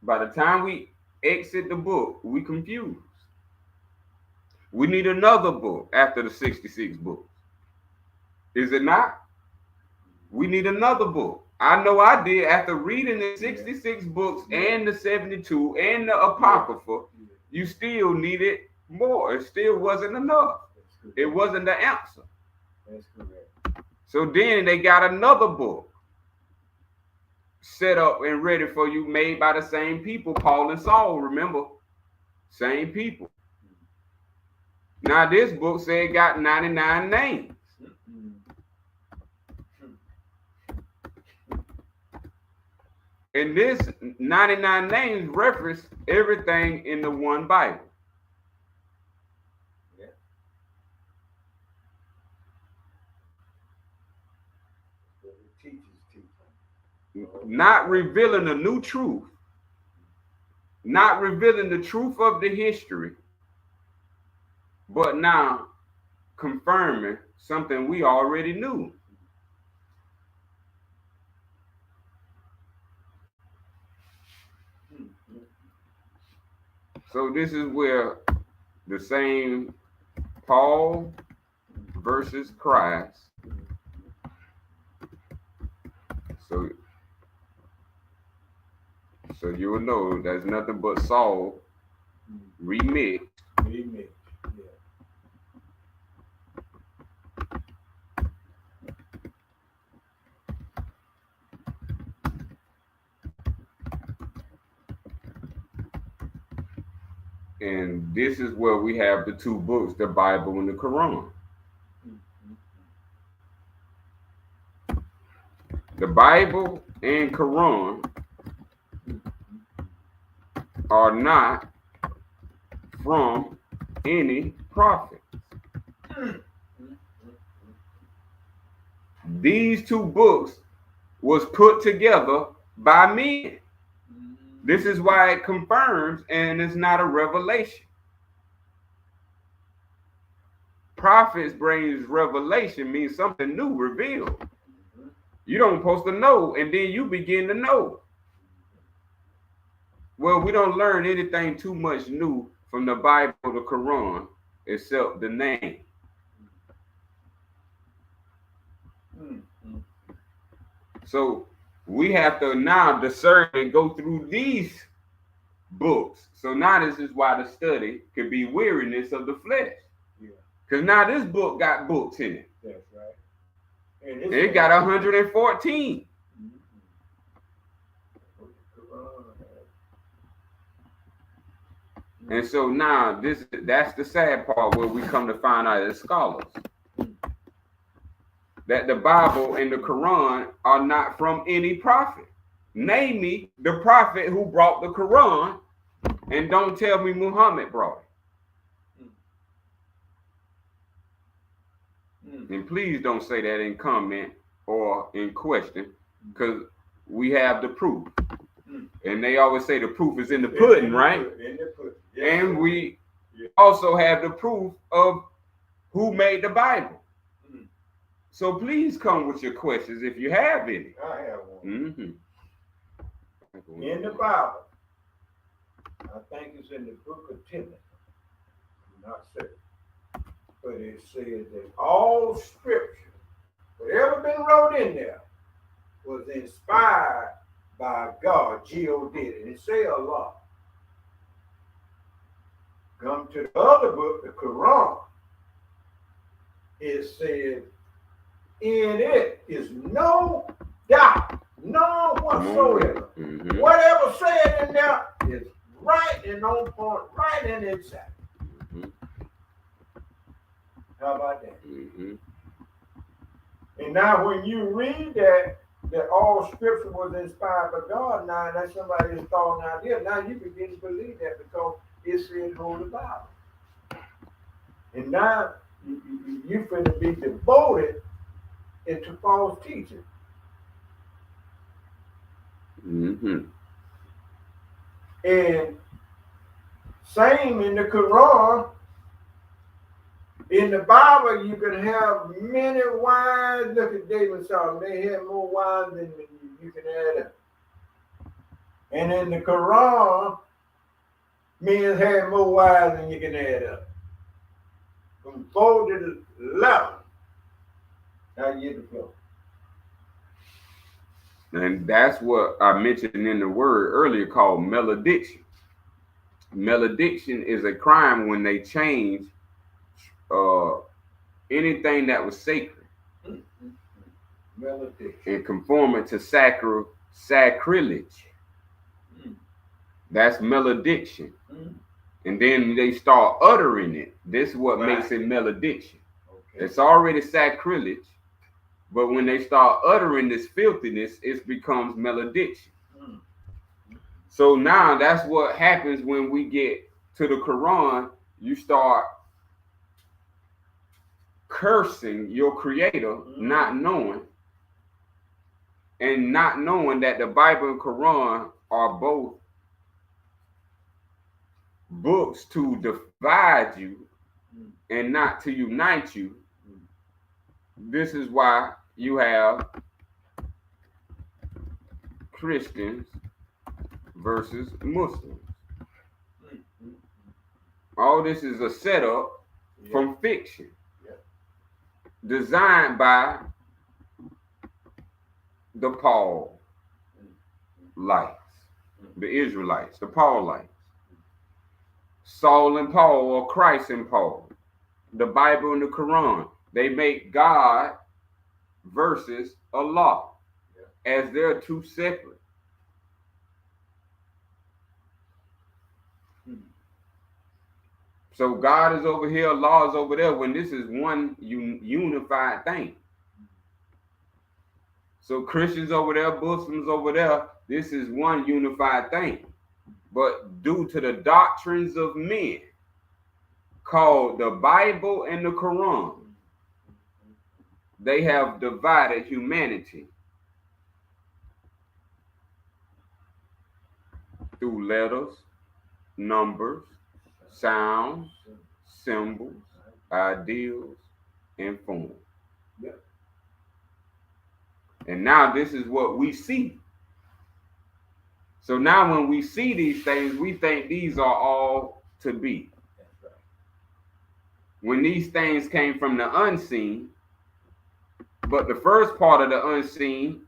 By the time we exit the book, we confused. We need another book after the 66 books. Is it not? We need another book I know I did after reading the 66 books and the 72 and the Apocrypha. You still needed more. It still wasn't enough. It wasn't the answer.
That's correct.
So then they got another book set up and ready for you, made by the same people, Paul and Saul. Remember, same people. Now this book said it got 99 names. And this 99 names reference everything in the one Bible.
Yeah. What it teaches.
Not revealing a new truth, not revealing the truth of the history, but now confirming something we already knew. So this is where the same Paul versus Christ. So you will know that's nothing but Saul remixed.
Yeah.
And this is where we have the two books, the Bible and the Quran. The Bible and Quran are not from any prophets. These two books was put together by men. This is why it confirms and it's not a revelation. Prophets brings revelation, means something new revealed. You don't supposed to know, and then you begin to know. Well, we don't learn anything too much new from the Bible, the Quran, except the name. So we have to now discern and go through these books. So now this is why the study could be weariness of the flesh. Because now this book got books in it.
That's right.
And it got 114. And so now that's the sad part where we come to find out as scholars that the Bible and the Quran are not from any prophet. Name me the prophet who brought the Quran, and don't tell me Muhammad brought it. And please don't say that in comment or in question, because we have the proof. And they always say the proof is in the pudding, right?
In the pudding. Yes,
and we also have the proof of who made the Bible. So please come with your questions if you have any.
I have one.
Mm-hmm.
In the Bible, I think it's in the book of Timothy. I'm not certain. But it says that all scripture, whatever been wrote in there, was inspired by God. God did it. It say a lot. Come to the other book, the Quran. It says, in it is no doubt, none whatsoever.
Mm-hmm.
Whatever said in there is right and on point, right and exact.
Mm-hmm.
How about that?
Mm-hmm.
And now when you read that all scripture was inspired by God, now that's somebody's thought and idea. Now you begin to believe that because it's in Holy Bible. And now you finna be devoted into false teaching.
Mm-hmm.
And same in the Quran. In the Bible, you can have many wives. Look at David and Solomon. They had more wives than you can add up. And in the Quran, men had more wives than you can add up. From 4 to 11. Now you get the flow.
And that's what I mentioned in the word earlier called malediction. Malediction is a crime when they change uh, anything that was sacred and conform it to sacrilege. That's malediction. And then they start uttering it. This is what makes it malediction. Okay. It's already sacrilege, but when they start uttering this filthiness, it becomes malediction. So now that's what happens when we get to the Quran. You start cursing your creator, not knowing, and not knowing that the Bible and Quran are both books to divide you and not to unite you. This is why you have Christians versus Muslims. All this is a setup from fiction designed by the Paulites, the Israelites, the Paulites. Saul and Paul, or Christ and Paul, the Bible and the Quran. They make God versus Allah as they're two separate. So God is over here, Allah is over there, when this is one unified thing. So Christians over there, Muslims over there, this is one unified thing. But due to the doctrines of men, called the Bible and the Quran, they have divided humanity through letters, numbers, sounds, symbols, ideals, and forms. And now this is what we see. So now when we see these things, we think these are all to be. When these things came from the unseen, but the first part of the unseen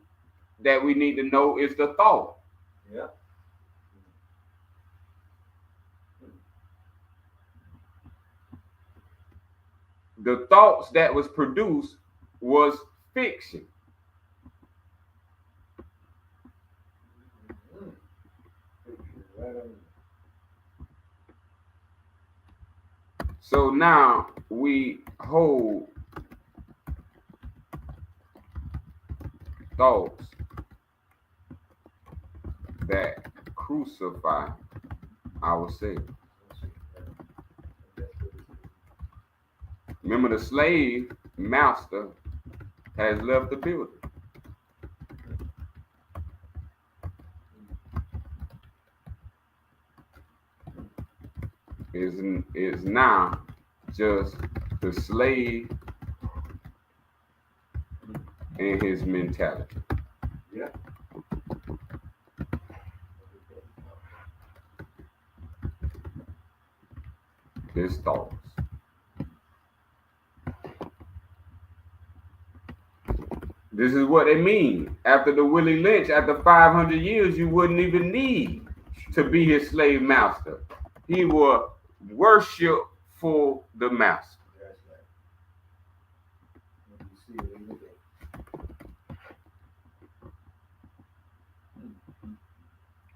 that we need to know is the thought. Yeah. The thoughts that was produced was fiction. So now we hold thoughts that crucify our Savior. Remember, the slave master has left the building. Is now just the slave and his mentality. Yeah. His thoughts. This is what they mean. After the Willie Lynch, after 500 years, you wouldn't even need to be his slave master. He was worshipful the master.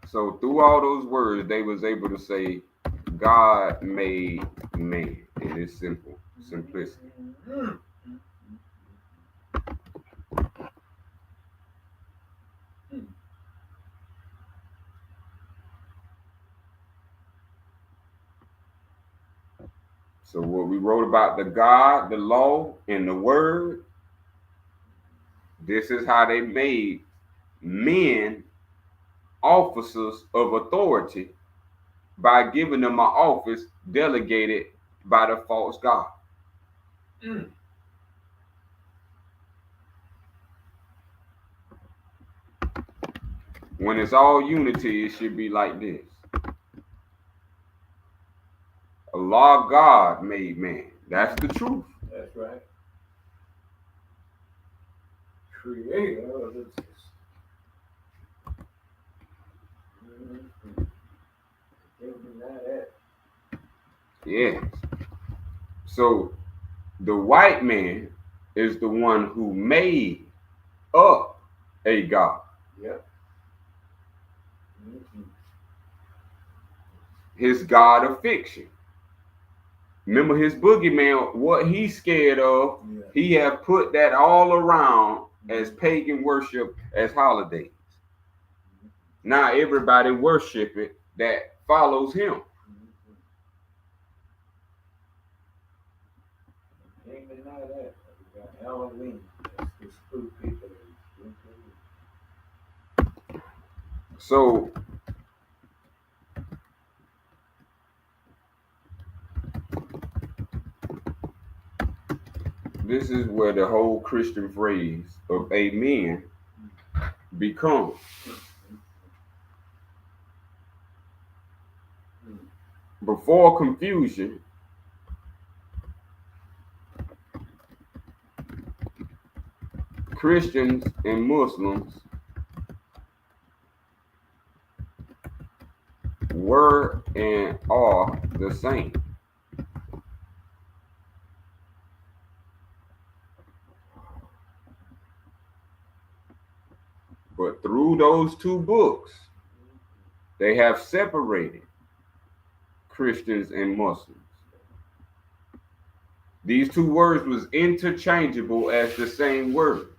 So through all those words, they was able to say, God made man in its simplicity. So what we wrote about the God, the law, and the word, this is how they made men officers of authority by giving them an office delegated by the false God. When it's all unity, it should be like this. Allah, God made man. That's the truth.
That's right. Creator of the Can't deny that.
Yes. So the white man is the one who made up a God.
Yep.
His God of fiction. Remember his boogeyman, what he's scared of,
Yeah.
he have put that all around as pagan worship, as holidays. Now everybody worship it that follows him.
Can't deny that. We got Halloween. That's the spooky thing.
So this is where the whole Christian phrase of amen becomes. Before confusion, Christians and Muslims were and are the same. But through those two books, they have separated Christians and Muslims. These two words was interchangeable as the same word.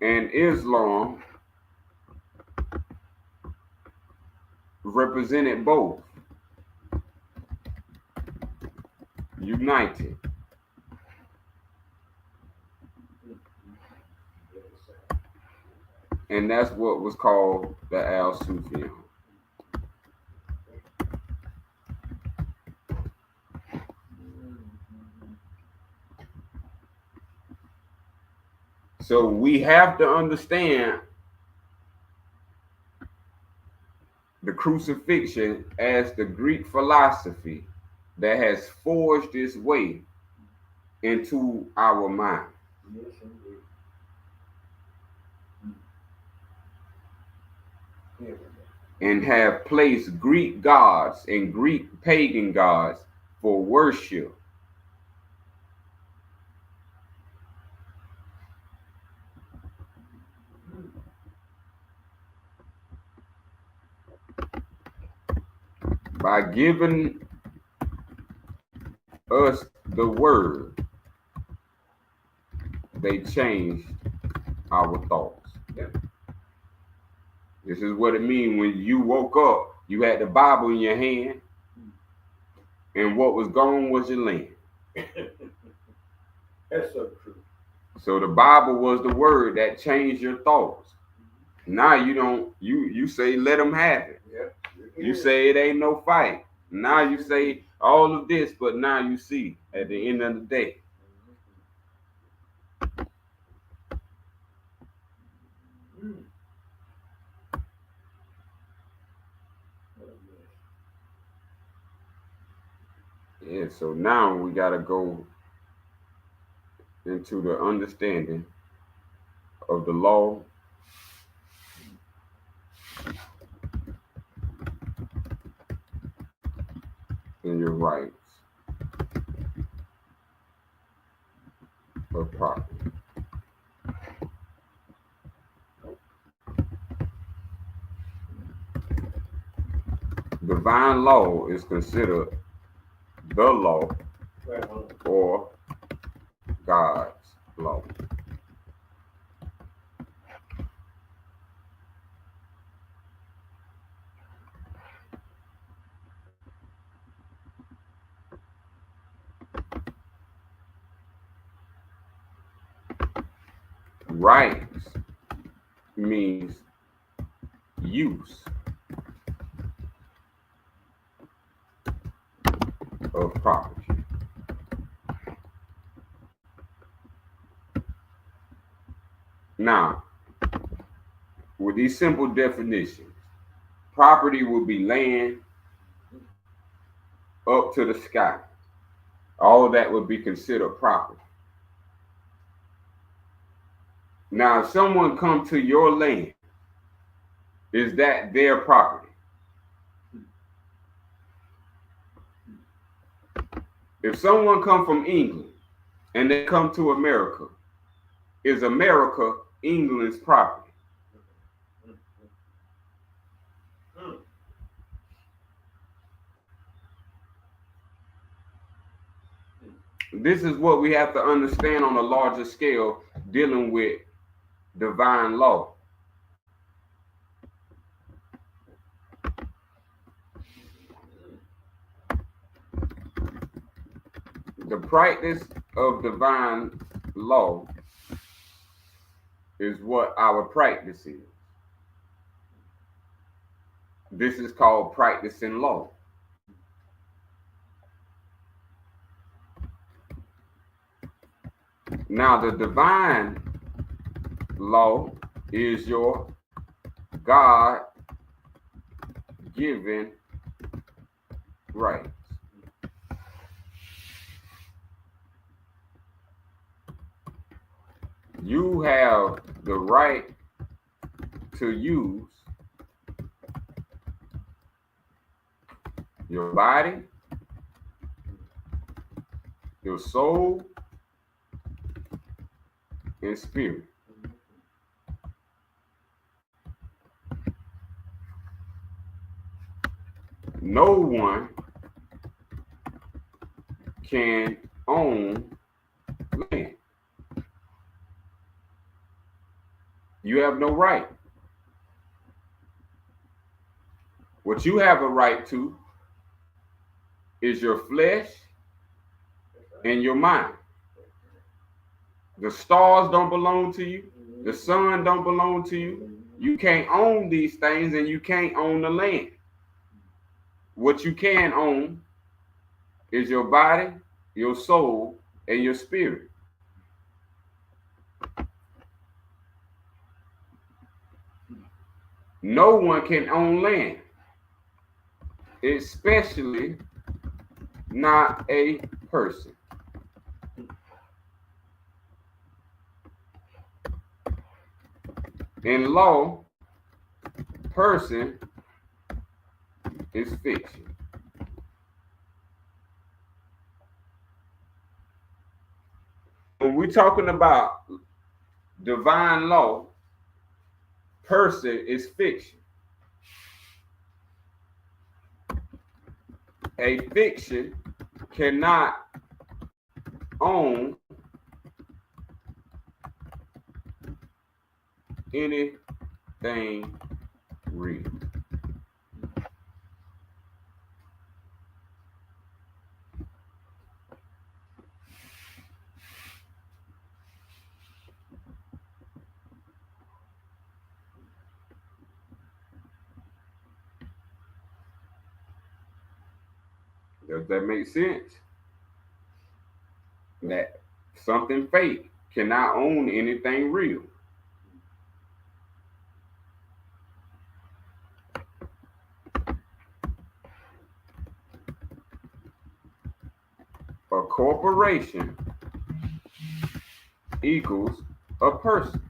And Islam represented both, united. And that's what was called the Al-Sufyan. So we have to understand the crucifixion as the Greek philosophy that has forged its way into our mind.
Yes, indeed.
And have placed Greek gods and Greek pagan gods for worship. By giving us the word, they changed our thoughts.
Yep.
This is what it means when you woke up, you had the Bible in your hand, and what was gone was your land.
That's so true.
So the Bible was the word that changed your thoughts. Now you don't, you say let them have it.
Yep.
You say it ain't no fight. Now you say all of this, but now you see at the end of the day. Yeah, so now we got to go into the understanding of the law and your rights of property. Divine law is considered the law or God's law. Rights means use of property. Now, with these simple definitions, property will be land up to the sky. All of that would be considered property. Now, if someone come to your land, is that their property? If someone come from England and they come to America, is America England's property? This is what we have to understand on a larger scale dealing with divine law. The practice of divine law is what our practice is. This is called practicing law. Now, the divine law is your God-given rights. You have the right to use your body, your soul, and spirit. No one can own land. You have no right. What you have a right to is your flesh and your mind. The stars don't belong to you. The sun don't belong to you. You can't own these things, and you can't own the land. What you can own is your body, your soul, and your spirit. No one can own land, especially not a person. In law, person is fiction. When we're talking about divine law, person is fiction. A fiction cannot own anything real. Does that make sense? That something fake cannot own anything real. A corporation equals a person.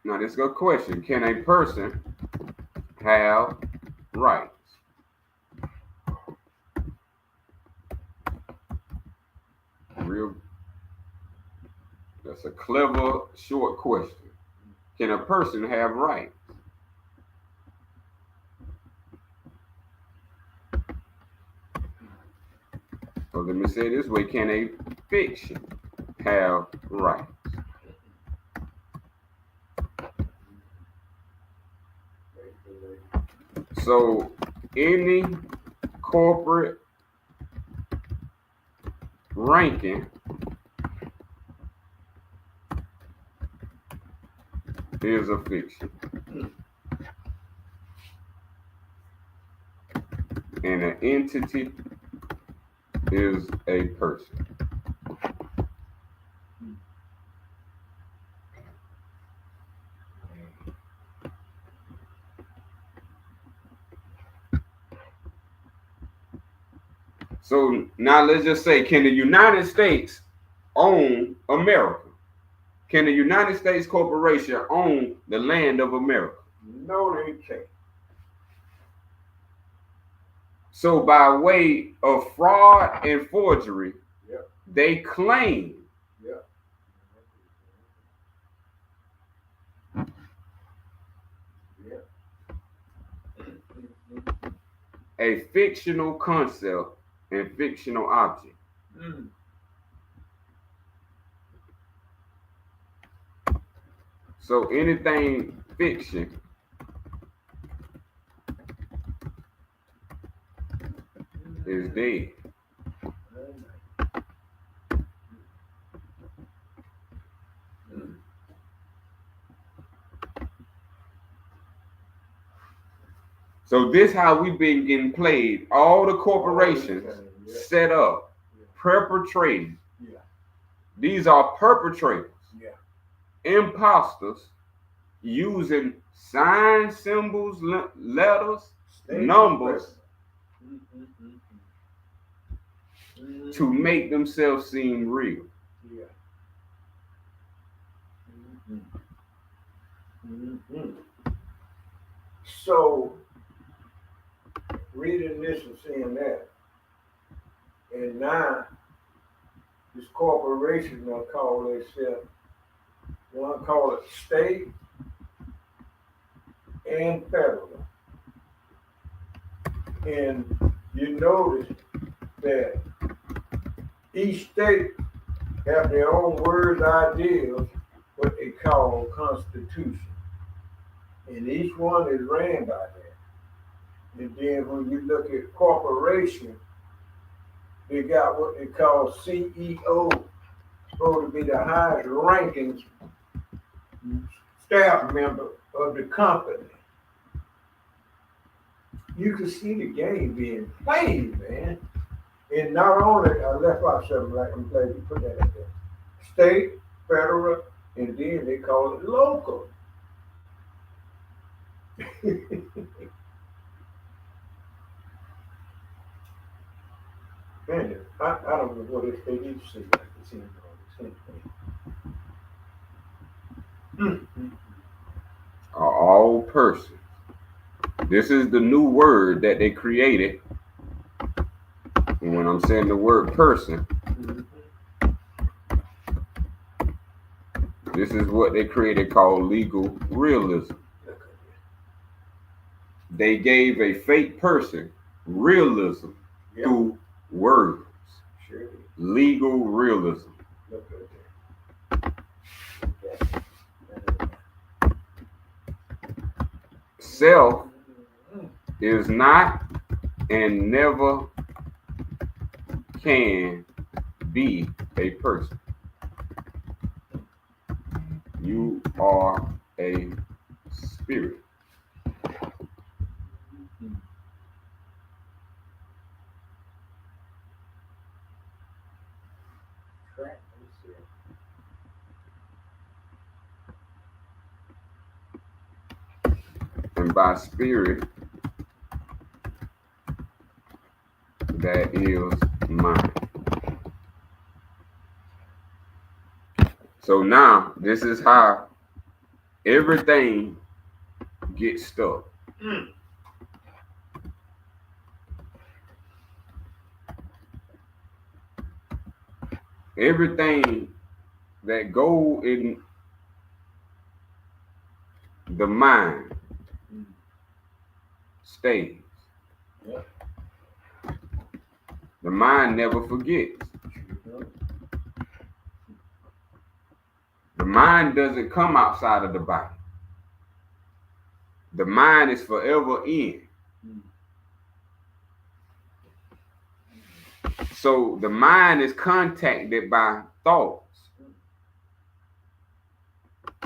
Now, this is a question. Can a person have rights? That's a clever, short question. Can a person have rights? So let me say it this way. Can a fiction have rights? So any corporate ranking is a fiction. And an entity is a person. So now let's just say, can the United States own America? Can the United States Corporation own the land of America?
No, they can't.
So by way of fraud and forgery,
Yep.
they claim
Yep. Yep.
a fictional concept and fictional object.
Mm.
So anything fiction is dead. So this how we've been getting played. All the corporations set up, perpetrating.
Yeah.
These are perpetrators,
Yeah.
imposters, using signs, symbols, letters,
State
numbers
president.
to make themselves seem real.
Yeah. So, reading this and seeing that, and now this corporation will call themselves, one call it state and federal. And you notice that each state have their own words, ideas, what they call constitution. And each one is ran by that. And then when you look at corporation, they got what they call CEO, supposed to be the highest ranking staff member of the company. You can see the game being played, man. And not only, I left out something like I'm glad you put that in there. State, federal, and then they call it local. Man, I don't know what they need to see like this
Are all persons. This is the new word that they created. And when I'm saying the word person, this is what they created called legal realism. They gave a fake person realism through words.
Sure.
Legal realism.
Look at that.
Self is not and never can be a person. You are a spirit. And by spirit, that is mind. So now, this is how everything gets stuck. Everything that go in the mind stays. The mind never forgets. The mind doesn't come outside of the body. The mind is forever in. So the mind is contacted by thoughts.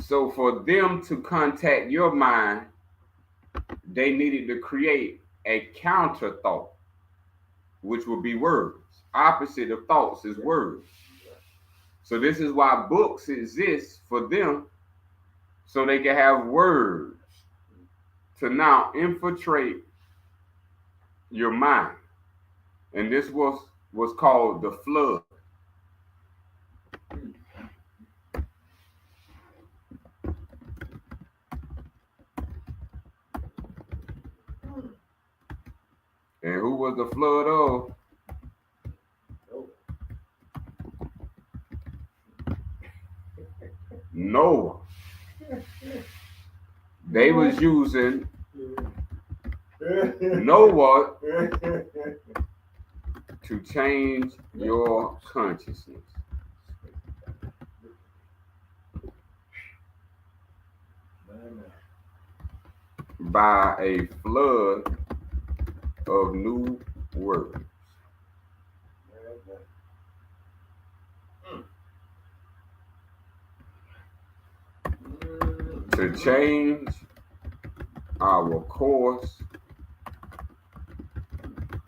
So for them to contact your mind, they needed to create a counter thought, which would be words. Opposite of thoughts is words. So this is why books exist for them, so they can have words to now infiltrate your mind. And this was was called the flood. And who was the flood of? Noah. They was using Noah to change your consciousness. By a flood of new words. To change our course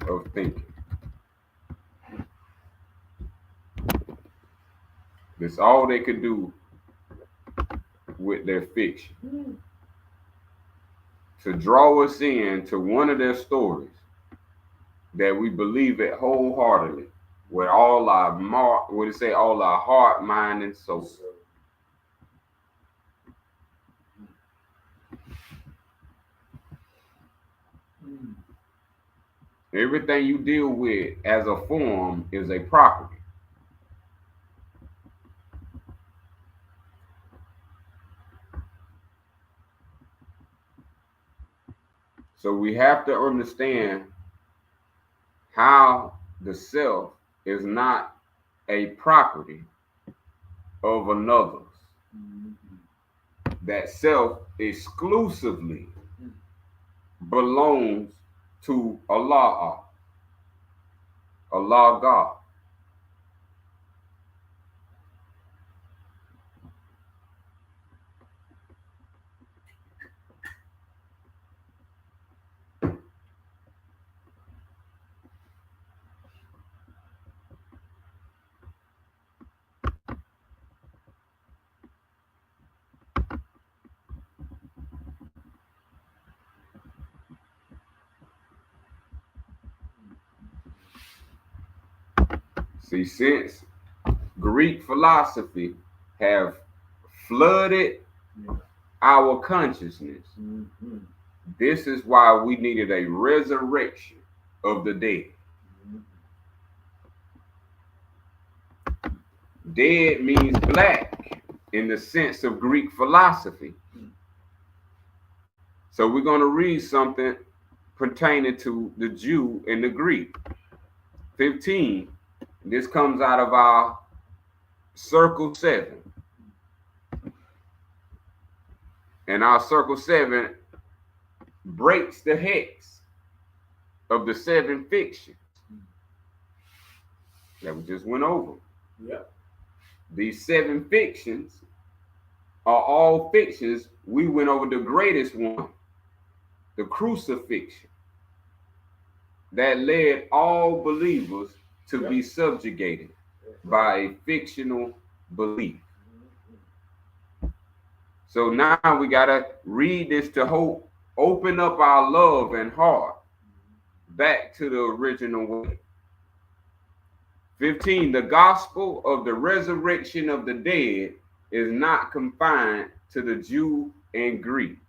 of thinking. That's all they could do with their fiction. To draw us in to one of their stories that we believe it wholeheartedly with all our all our heart, mind, and soul. Everything you deal with as a form is a property. So we have to understand how the self is not a property of another's. That self exclusively belongs to Allah God. See, since Greek philosophy have flooded our consciousness, this is why we needed a resurrection of the dead. Dead means black in the sense of Greek philosophy. So we're going to read something pertaining to the Jew and the Greek. 15. This comes out of our circle 7. And our circle 7 breaks the hex of the 7 fictions that we just went over.
Yep.
These 7 fictions are all fictions. We went over the greatest one, the crucifixion, that led all believers to be subjugated by a fictional belief. So now we got to read this to open up our love and heart back to the original way. 15, the gospel of the resurrection of the dead is not confined to the Jew and Greek.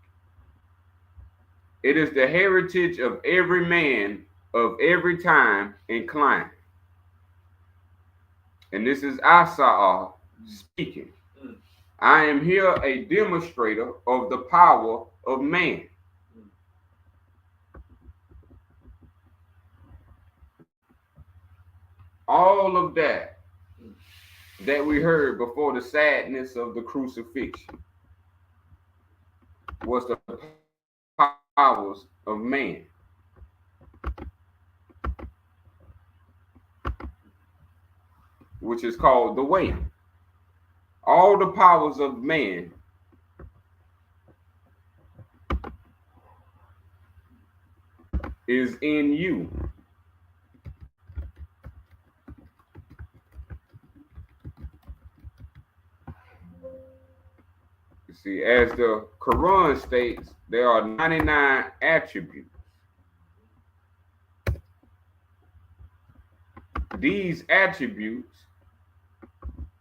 It is the heritage of every man of every time and climate. And this is Isaiah speaking. I am here a demonstrator of the power of man. All of that we heard before the sadness of the crucifixion was the powers of man. Which is called the way. All the powers of man is in you. You see, as the Quran states, there are 99 attributes. these attributes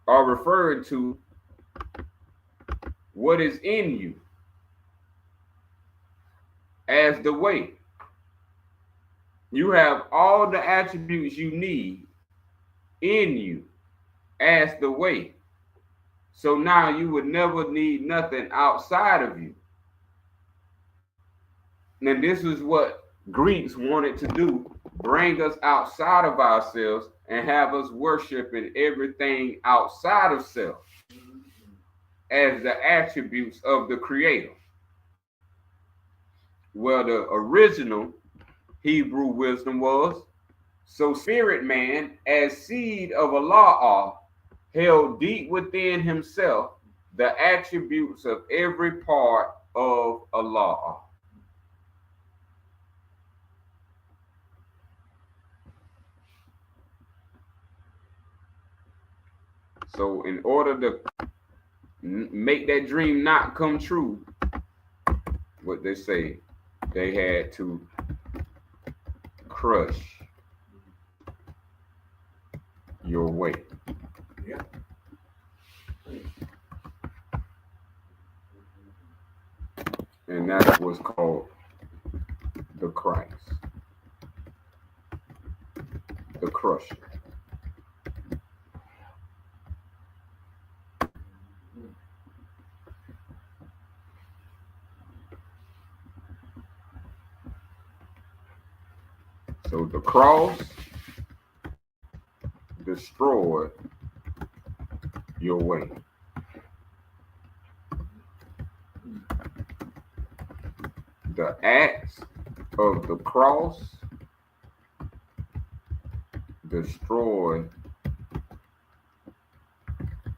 are referring to what is in you as the way. You have all the attributes you need in you as the way. So now you would never need nothing outside of you. And this is what Greeks wanted to do, bring us outside of ourselves and have us worshiping everything outside of self as the attributes of the Creator. Well, the original Hebrew wisdom was, so spirit man, as seed of Allah, held deep within himself the attributes of every part of Allah. So in order to make that dream not come true, what they say, they had to crush your way.
Yeah.
And that's what's called the Christ, the crusher. So the cross destroyed your way. The acts of the cross destroyed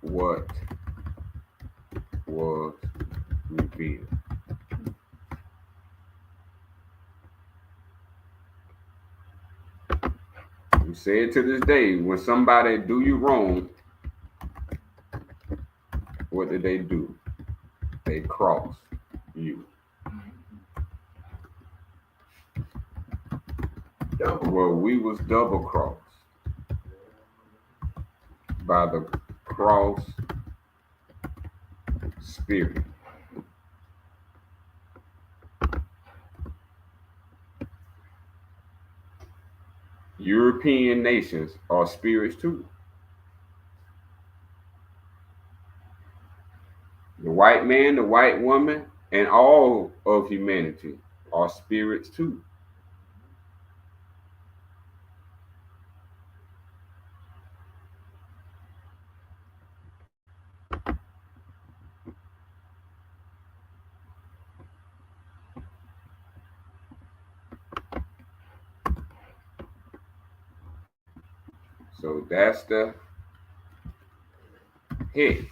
what was revealed. We say it to this day, when somebody do you wrong, what did they do? They cross you. Well, we was double crossed by the cross spirit. European nations are spirits too. The white man, the white woman, and all of humanity are spirits too. So that's the hex.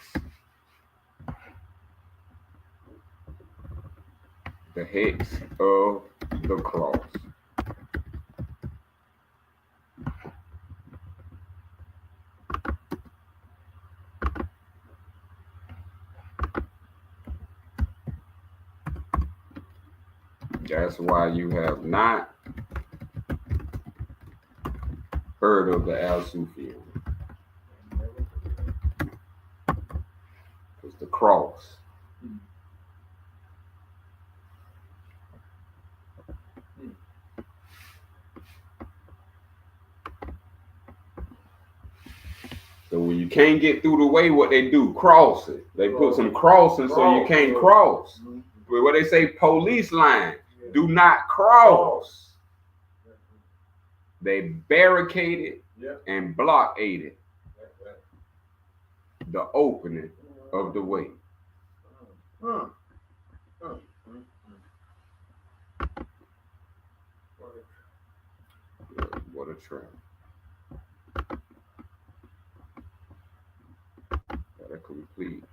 The hex of the cross. That's why you have not heard of the Al Sufyan. It's the cross. So when you can't get through the way, what they do, cross it. They put some crossing so you can't cross. But what they say, police line, do not cross. They barricaded and blockaded the opening of the way. What a trap. Gotta complete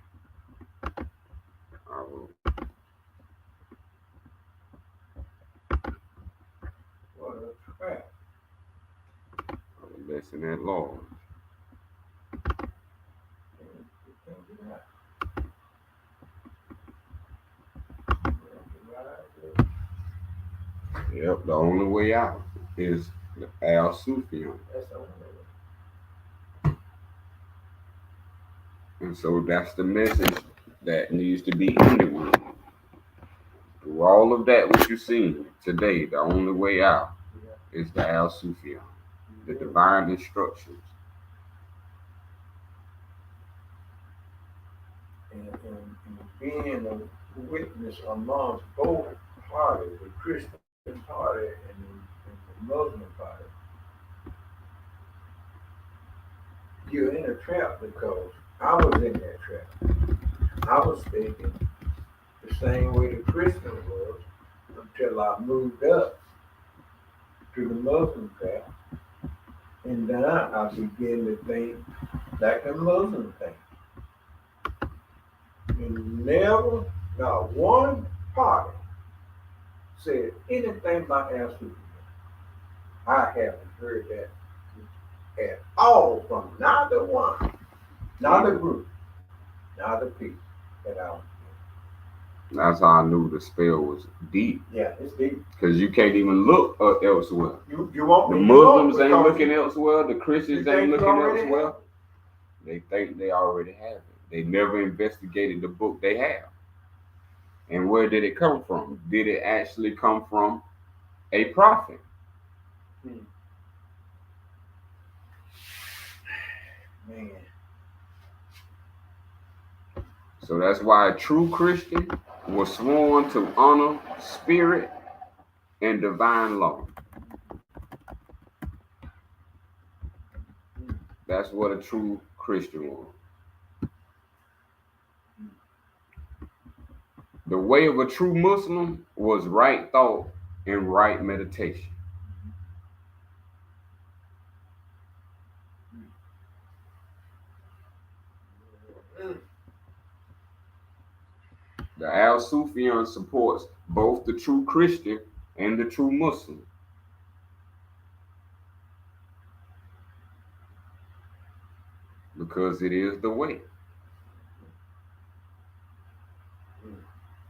our lesson at law. Yep, the only way out is Al Sufyan. And so that's the message that needs to be in the world. Through all of that, what you're seeing today, the only way out is the Al Sufyan, the divine instructions.
And being a witness amongst both parties, the Christian party and the Muslim party, you're in a trap because I was in that trap. I was thinking the same way the Christian was until I moved up to the Muslim trap. And then I began to think like a Muslim think. And never, not one party said anything about Al Sufyan. I haven't heard that at all from neither one, neither group, neither people that I was in.
That's how I knew the spell was deep.
Yeah, it's deep.
Because you can't even look elsewhere.
You won't
The
be
Muslims ain't looking elsewhere. The Christians ain't looking
already
elsewhere. They think they already have it. They never investigated the book they have. And where did it come from? Did it actually come from a prophet?
Man.
So that's why a true Christian was sworn to honor spirit and divine law. That's what a true Christian was. The way of a true Muslim was right thought and right meditation. The Al Sufyan supports both the true Christian and the true Muslim. Because it is the way.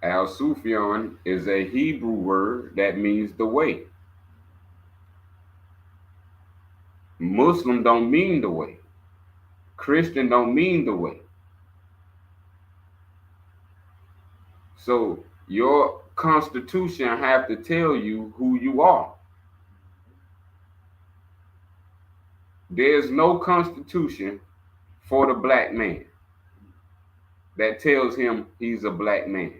Al Sufyan is a Hebrew word that means the way. Muslim don't mean the way. Christian don't mean the way. So your constitution have to tell you who you are. There's no constitution for the black man that tells him he's a black man.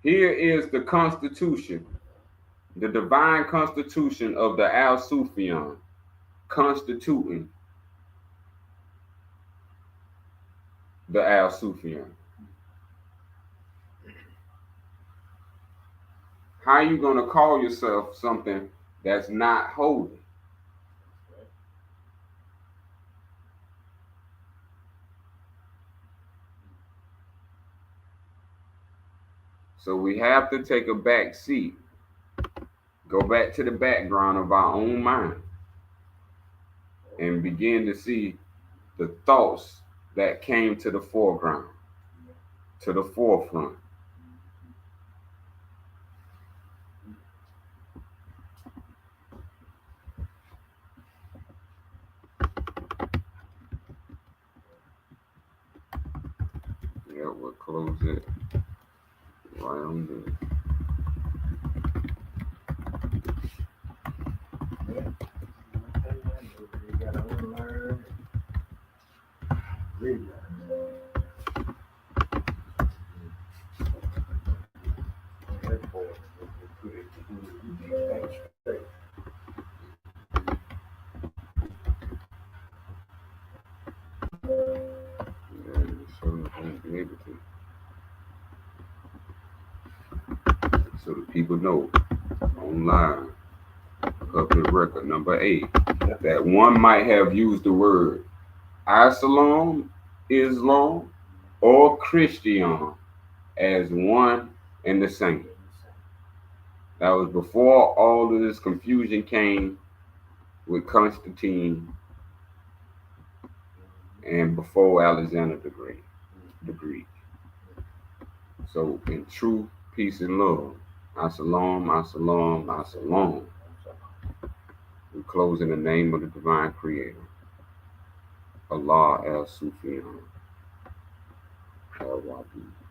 Here is the constitution, the divine constitution of the Al Sufyan, constituting the Al Sufyan. How are you going to call yourself something that's not holy? So we have to take a back seat, go back to the background of our own mind, and begin to see the thoughts that came to the foreground, to the forefront. Yeah, we'll close it right on there.
You gotta unlearn, relearn. Therefore, we put it to straight.
Yeah, so won't be able to. So the people know online, public record number 8, that one might have used the word Islam, Islam, or Christian as one and the same. That was before all of this confusion came with Constantine and before Alexander the Great. So in true peace and love, As-salam, as-salam, as-salam. We close in the name of the divine creator, Allah al-Sufyan al-Wahid.